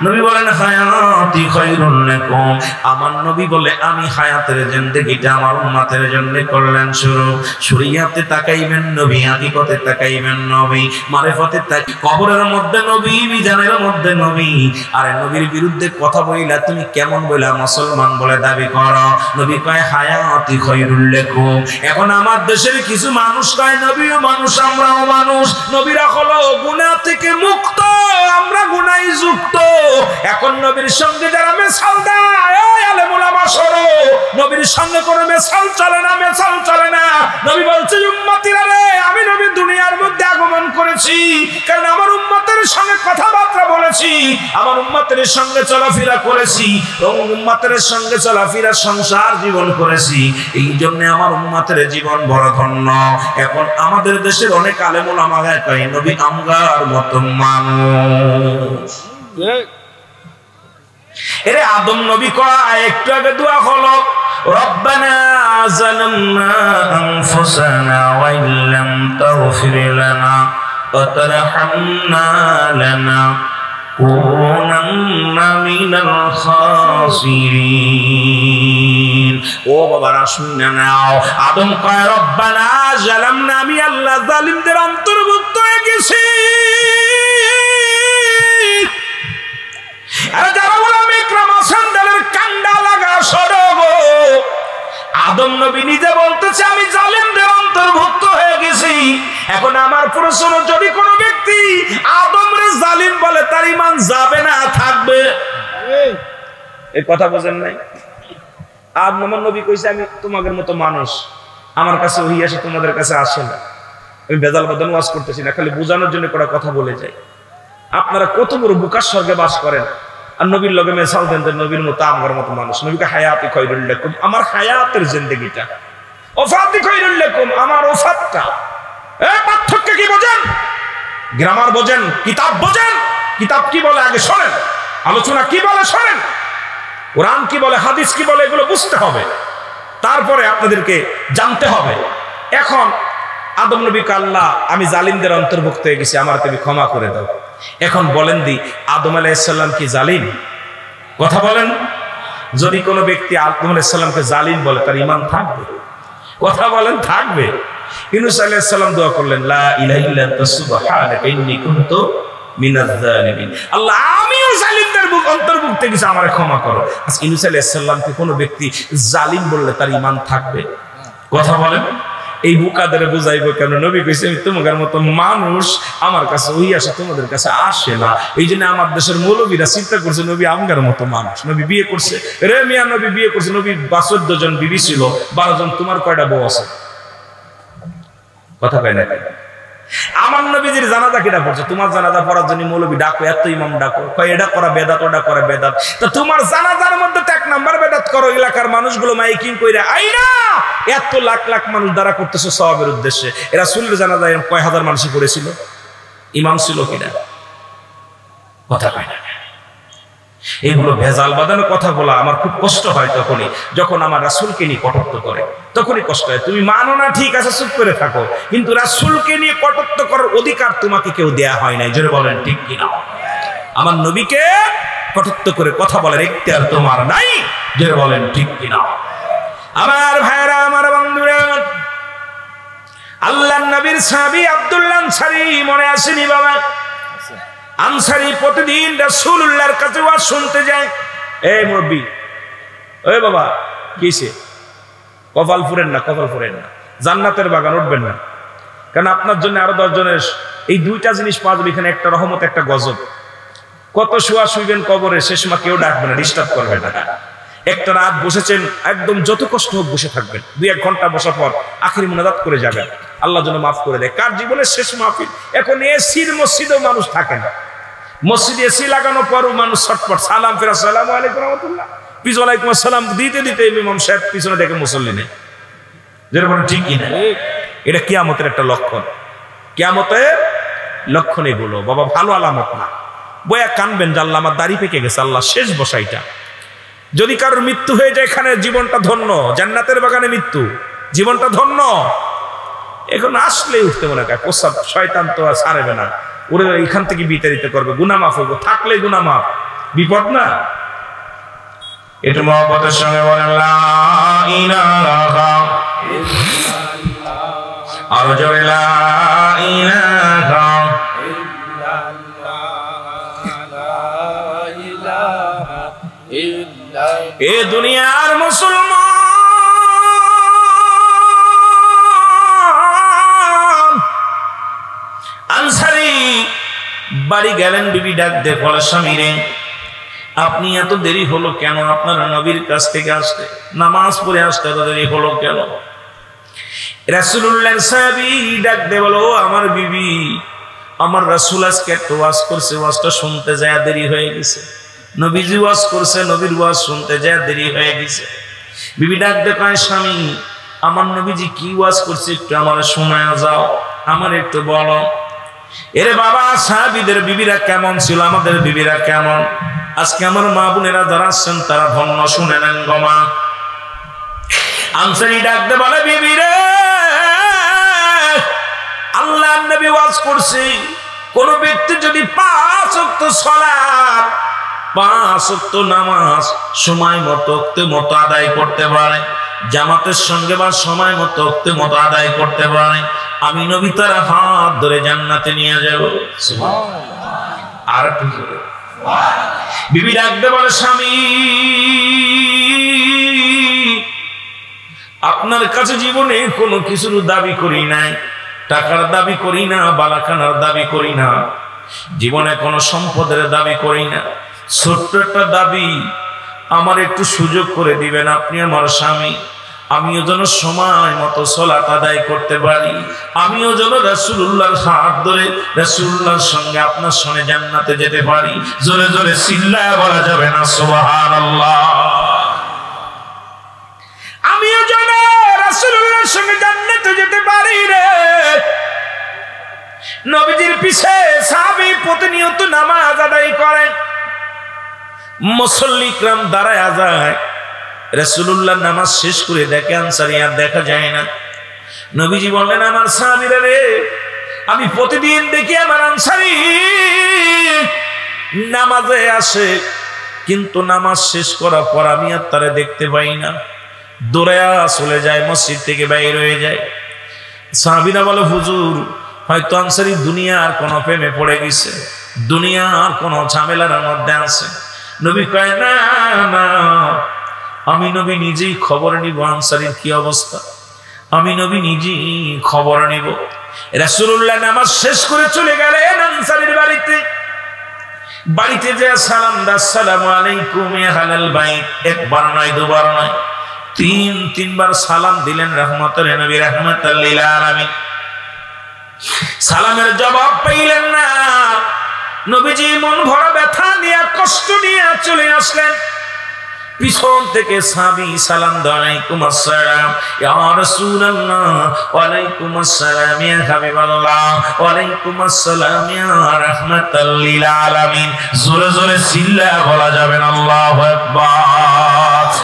নবী বলেন হায়াতি খায়রুল লাকুম, আমার নবী বলে আমি হায়াতের জিন্দেগিটা আমার উম্মতের জন্য করলেন শুরু। শরীয়তে তাকাইবেন নবী, হাকিকতে তাকাইবেন নবী, মারিফতে তাকাই, কবরের মধ্যে নবী, মিজানের মধ্যে নবী। আরে নবীর বিরুদ্ধে কথা বইলা তুমি কেমন বইলা মুসলমান বলে দাবি করো? নবী কয় হায়াতি খায়রুল লাকুম। এখন আমার দেশের কিছু মানুষ কয় নবীও মানুষ, আমরাও মানুষ, নবীরা হলো গুনাহ থেকে মুক্ত, আমরা গুনাহে যুক্ত। এখন নবীর সঙ্গে যারা মেশাল দেয়, ওই আলেম উলামা শোনো, নবীর সঙ্গে কোনো মেশাল চলে না, মেশাল চলে না। নবী বলছে উম্মতিরা রে, আমি নবী দুনিয়ার মধ্যে আগমন করেছি কারণ আমার উম্মতের সঙ্গে কথাবার্তা বলেছি, আমার উম্মতের সঙ্গে চলাফেরা করেছি, এবং উম্মতের সঙ্গে চলাফেরা সংসার জীবন করেছি। এই জন্য আমার উম্মতের জীবন বড় ধন্য। এখন আমাদের দেশের অনেক আলেম উলামা কয় নবী আমগার মতো মানুষ। এরে আদম নবী কয় একটু আগে দোয়া হলো, রব্বানা যালামনা আনফুসানা ওয়া ইল্লাম তাগফির লানা ওয়া তারহামনা লানাকুনান্না মিনাল খাসিরিন। ও বাবারা শুনে নাও, আদম কয় রব্বানা যালামনা, আমি আল্লাহ জালিমদের অন্তর্ভুক্ত হয়ে গেছি। আদম নবী নিজে বলতেছে আমি জালিমদের অন্তর্ভুক্ত হয়ে গেছি। এখন আমার প্রশ্ন, যদি কোনো ব্যক্তি আদমরে জালিম বলে তার ঈমান যাবে না থাকবে? এই কথা বোঝেন নাই? আদম নবী কইছে আমি তোমাদের মতো মানুষ, আমার কাছে ওহী আসে, তোমাদের কাছে আসে না। আমি বেজাল বদন ওয়াজ করতেছি না, খালি বোঝানোর জন্য কটা কথা বলে যাই। আপনারা কত বড় বুকার স্বর্গে বাস করেন, আর নবীর লগে মেশাল দেন নবীর মতো আমার মতো মানুষ। নবীকে হায়াতি খায়রুল লাকুম, আমার হায়াতের জিন্দেগিটা, ওফাতি খায়রুল লাকুম, আমার ওফাতটা। এই পার্থক্য কি বোঝেন? গ্রামার বোঝেন, কিতাব বোঝেন। কিতাব কি বলে আগে শোনেন, আলোচনা কি বলে শোনেন, কোরআন কি বলে, হাদিস কি বলে, এগুলো বুঝতে হবে, তারপরে আপনাদেরকে জানতে হবে। এখন আদম নবীকে আল্লাহ আমি জালিমদের অন্তর্ভুক্ত হয়ে গেছি, আমার তুমি ক্ষমা করে দাও। এখন বলেন দি আদম আলাইহিস সালাম কি জালিম? কথা বলেন। যদি কোনো ব্যক্তি আদম আলাইহিস সালামকে জালিম বলে তার ঈমান থাকবে? কথা বলেন, থাকবে। ইউনূস আলাইহিস সালাম দোয়া করলেন লা ইলাহা ইল্লা আনতা সুবহানাকা ইন্নী কুনতু মিনাজ জালিমিন। আল্লাহ আমিও জালিমদের অন্তর্ভুক্ত হয়ে গেছি, আমারে ক্ষমা করো। আজকে ইউনূস আলাইহিস সালামকে কোনো ব্যক্তি জালিম বললে তার ঈমান থাকবে? কথা বলেন। এই বুকাদের বুঝাইবো কেন? নবী কইছে আমি তোমাদের মতো মানুষ, আমার কাছে ওই আসে, তোমাদের কাছে আসে না। এই জন্য আমার দেশের মৌলবীরা চিন্তা করছে নবী আমগার মতো মানুষ। নবী বিয়ে করছে রে মিয়া, নবী বিয়ে করছে, নবী 14 জন বিবি ছিল, 12 জন। তোমার কয়টা বউ আছে? কথা কয় না। আমার নবীজির জানাজা কিটা পড়ছে, তোমার জানাজা পড়ার জন্য মৌলবী ডাকো, এত ইমাম ডাকো, কয় এটা করা বেদাত, ওটা করা বেদাত। তো তোমার জানাজার মধ্যে তো 1 নাম্বার বেদাত করো, এলাকার মানুষগুলো মাইকিং কইরা আইনা এত লাখ লাখ মানুষ দ্বারা করতেছে সওয়াবের উদ্দেশ্যে। এরা রাসূলের জানাজায় কয় হাজার মানুষ পড়েছিল? ইমাম ছিল কিনা? কথা কয় না। এগুলো ভেজাল বাঁধানো কথা বলা আমার খুব কষ্ট হয় তখনই, যখন আমার রাসূলকে নিয়ে কটূক্তি করে, তখনই কষ্ট হয়। তুমি মানো না ঠিক আছে, চুপ করে থাকো, কিন্তু রাসূলকে নিয়ে কটূক্তি করার অধিকার তোমাকে কেউ দেয়া হয় নাই। জোরে বলেন ঠিক কিনা? আমার নবীকে কটূক্তি করে কথা বলার এখতিয়ার তোমার নাই। জোরে বলেন ঠিক কিনা? আমার ভাইরা, আমার বন্ধুরা, আল্লাহর নবীর সাহাবী আব্দুল্লাহ আনসারী মনে আসেনি বাবা? আনসারী প্রতিদিন রাসূলুল্লাহর কাছে ওয়াজ শুনতে যায়। এই মুরব্বি, ওই বাবা কিসে কপাল ফুরেন না, কপাল ফুরেন না, জান্নাতের বাগান উঠবেন না, কারণ আপনার জন্য আরো 10 জনের এই দুইটা জিনিস পাওয়া যাবে এখানে, একটা রহমত, একটা গজব। কত শোয়া শুইবেন কবরে, শেষ মা কেউ ডাকবে না, ডিস্টার্ব করবে না। একটা রাত বসেছেন, একদম যত কষ্ট হোক বসে থাকবেন, 2-1 ঘন্টা বসার পর আখিরি মুনাজাত করে যাবেন, আল্লাহ যেন মাফ করে দেয়। কার জীবনের শেষ মাহফিল? এখন এসির মসজিদেও মানুষ থাকে না, মসজিদে এসি লাগানো পরও মানুষ ছটফট, সালাম ফেরা, আসসালামু আলাইকুম রাহমাতুল্লাহ, পিছনে ওয়ালাইকুম আসসালাম দিতে দিতে ইমাম সাহেব পিছনে দেখে মুসল্লি নেই। যেরকম ঠিক কিনা? এটা কিয়ামতের একটা লক্ষণ, কিয়ামতের লক্ষণ এগুলো বাবা, ভালো আলামত না। বয়া কানবেন যে আল্লাহ আমার দাড়ি পেকে গেছে, আল্লাহ শেষ বসাইটা। যদি কারোর মৃত্যু হয়ে যায় এখানে, জীবনটা ধন্য, জান্নাতের বাগানে মৃত্যু, জীবনটা ধন্য। এখন আসলেই উঠতে মনে হয় প্রস্তাব, শয়তান তো আর ছাড়বে না, ওরে এখান থেকে বিতাড়িত করবে, গুনাহ মাফ হইব, থাকলে গুনাহ মাফ, বিপদ না। একটু মহব্বতের সঙ্গে বলেন লা ইলাহা ইল্লাল্লাহ, আর জোরে লা ইলাহা ইল্লাল্লাহ। এ দুনিয়ার মুসলমান আনসারী বাড়ি গেলেন, বিবি ডাক দিয়ে বলে স্বামীরে আপনি এত দেরি হলো কেন? আপনার নবীর কাছ থেকে আসতে, নামাজ পড়ে আসতে এত দেরি হলো কেন? রাসূলুল্লাহ সাহাবী ডাক দিয়ে বলো, আমার বিবি, আমার রাসূল আজকে একটা ওয়াজ করছে, ওয়াজটা শুনতে যায় দেরি হয়ে গেছে। নবীজি ওয়াজ করছে, নবীর ওয়াজ শুনতে যায় দেরি হয়ে গেছে। বিবি ডাক দিয়ে কয় স্বামী, আমার নবীজি কি ওয়াজ করছে একটু আমার শোনায় যাও, আমার একটু বলো। এরে বাবা, সাহাবীদের বিবিরা কেমন ছিল, আমাদের বিবিরা কেমন? আজকে আমার মা বোনেরা যারা আছেন তারা ধন্য, শুনে নেন গো মা। আনসারী ডাকতে বলে, বিবি রে, আল্লাহর নবী ওয়াজ করছে, কোন ব্যক্তি যদি 5 ওয়াক্ত সালাত, 5 ওয়াক্ত নামাজ সময় মতো আদায় করতে পারে, জামাতের সঙ্গে বা সময় মতো আদায় করতে পারে, আমি নবী তার হাত ধরে জান্নাতে নিয়ে যাব। সুবহানাল্লাহ। আর একটু জোরে। বিবি ডাকতে বলে, স্বামী আপনার কাছে জীবনে কোনো কিছুর দাবি করি নাই, টাকার দাবি করি না, বালাখানার দাবি করি না, জীবনে কোনো সম্পদের দাবি করি না, ছোট্ট একটা দাবি, আমার একটু সুযোগ করে দিবেন, আপনি আমার স্বামী, আমিও যেন সময় মতো সালাত আদায় করতে পারি, আমিও যেন রাসূলুল্লাহর হাত ধরে রাসূলুল্লাহর সঙ্গে আপনার সঙ্গে জান্নাতে যেতে পারি। জোরে জোরে চিল্লায়া বলা যাবে না সুবহানাল্লাহ? আমিও যেন রাসূলুল্লাহর সঙ্গে জান্নাতে যেতে পারি রে। নবীজির পিছে সাহাবী প্রতিনিয়ত নামাজ আদায় করেন, মুসল্লি کرام দাঁড়ায় যায়, রাসূলুল্লাহ নামাজ শেষ করে দেখে আনসারী আর দেখা যায় না। নবীজি বললেন, আমার সাহাবীরা রে, আমি প্রতিদিন দেখি আমার আনসারী নামাজে আসে, কিন্তু নামাজ শেষ করার পর আমি আর তারে দেখতে পাই না, দৌড়ায়া চলে যায়, মসজিদ থেকে বাইরে হয়ে যায়। সাহাবীরা বলে, হুজুর হয়তো আনসারী দুনিয়ার কোনো প্রেমে পড়ে গেছে, দুনিয়ার কোনো ঝামেলার মধ্যে আছে। নবী কয়, না না, আমি নবী নিজেই খবর নিব আনসারীর কি অবস্থা, আমি নবী নিজেই খবর নিব। রাসূলুল্লাহ নামাজ শেষ করে চলে গেলেন আনসারীর বাড়িতে। বাড়িতে যে সালাম দা, আসসালামু আলাইকুম ইয়া আহলাল বাইত, একবার নয়, দুবার নয়, 3-3বার সালাম দিলেন রহমতের নবী, রাহমাতাল লিল আলামিন। সালামের জবাব পাইলেন না। নবীজি মন ভরা ব্যথা নিয়ে, কষ্ট নিয়ে চলে আসলেন। পিছন থেকে সাহাবী সালাম দেন, আলাইকুম আসসালাম ইয়া রাসূলুল্লাহ, ওয়া আলাইকুম আসসালাম ইয়া হাবিবাল্লাহ, ওয়া আলাইকুম আসসালাম ইয়া রাহমাতাল লিল আলামিন। জোরে জোরে চিল্লায়া বলা যাবে না আল্লাহু আকবার।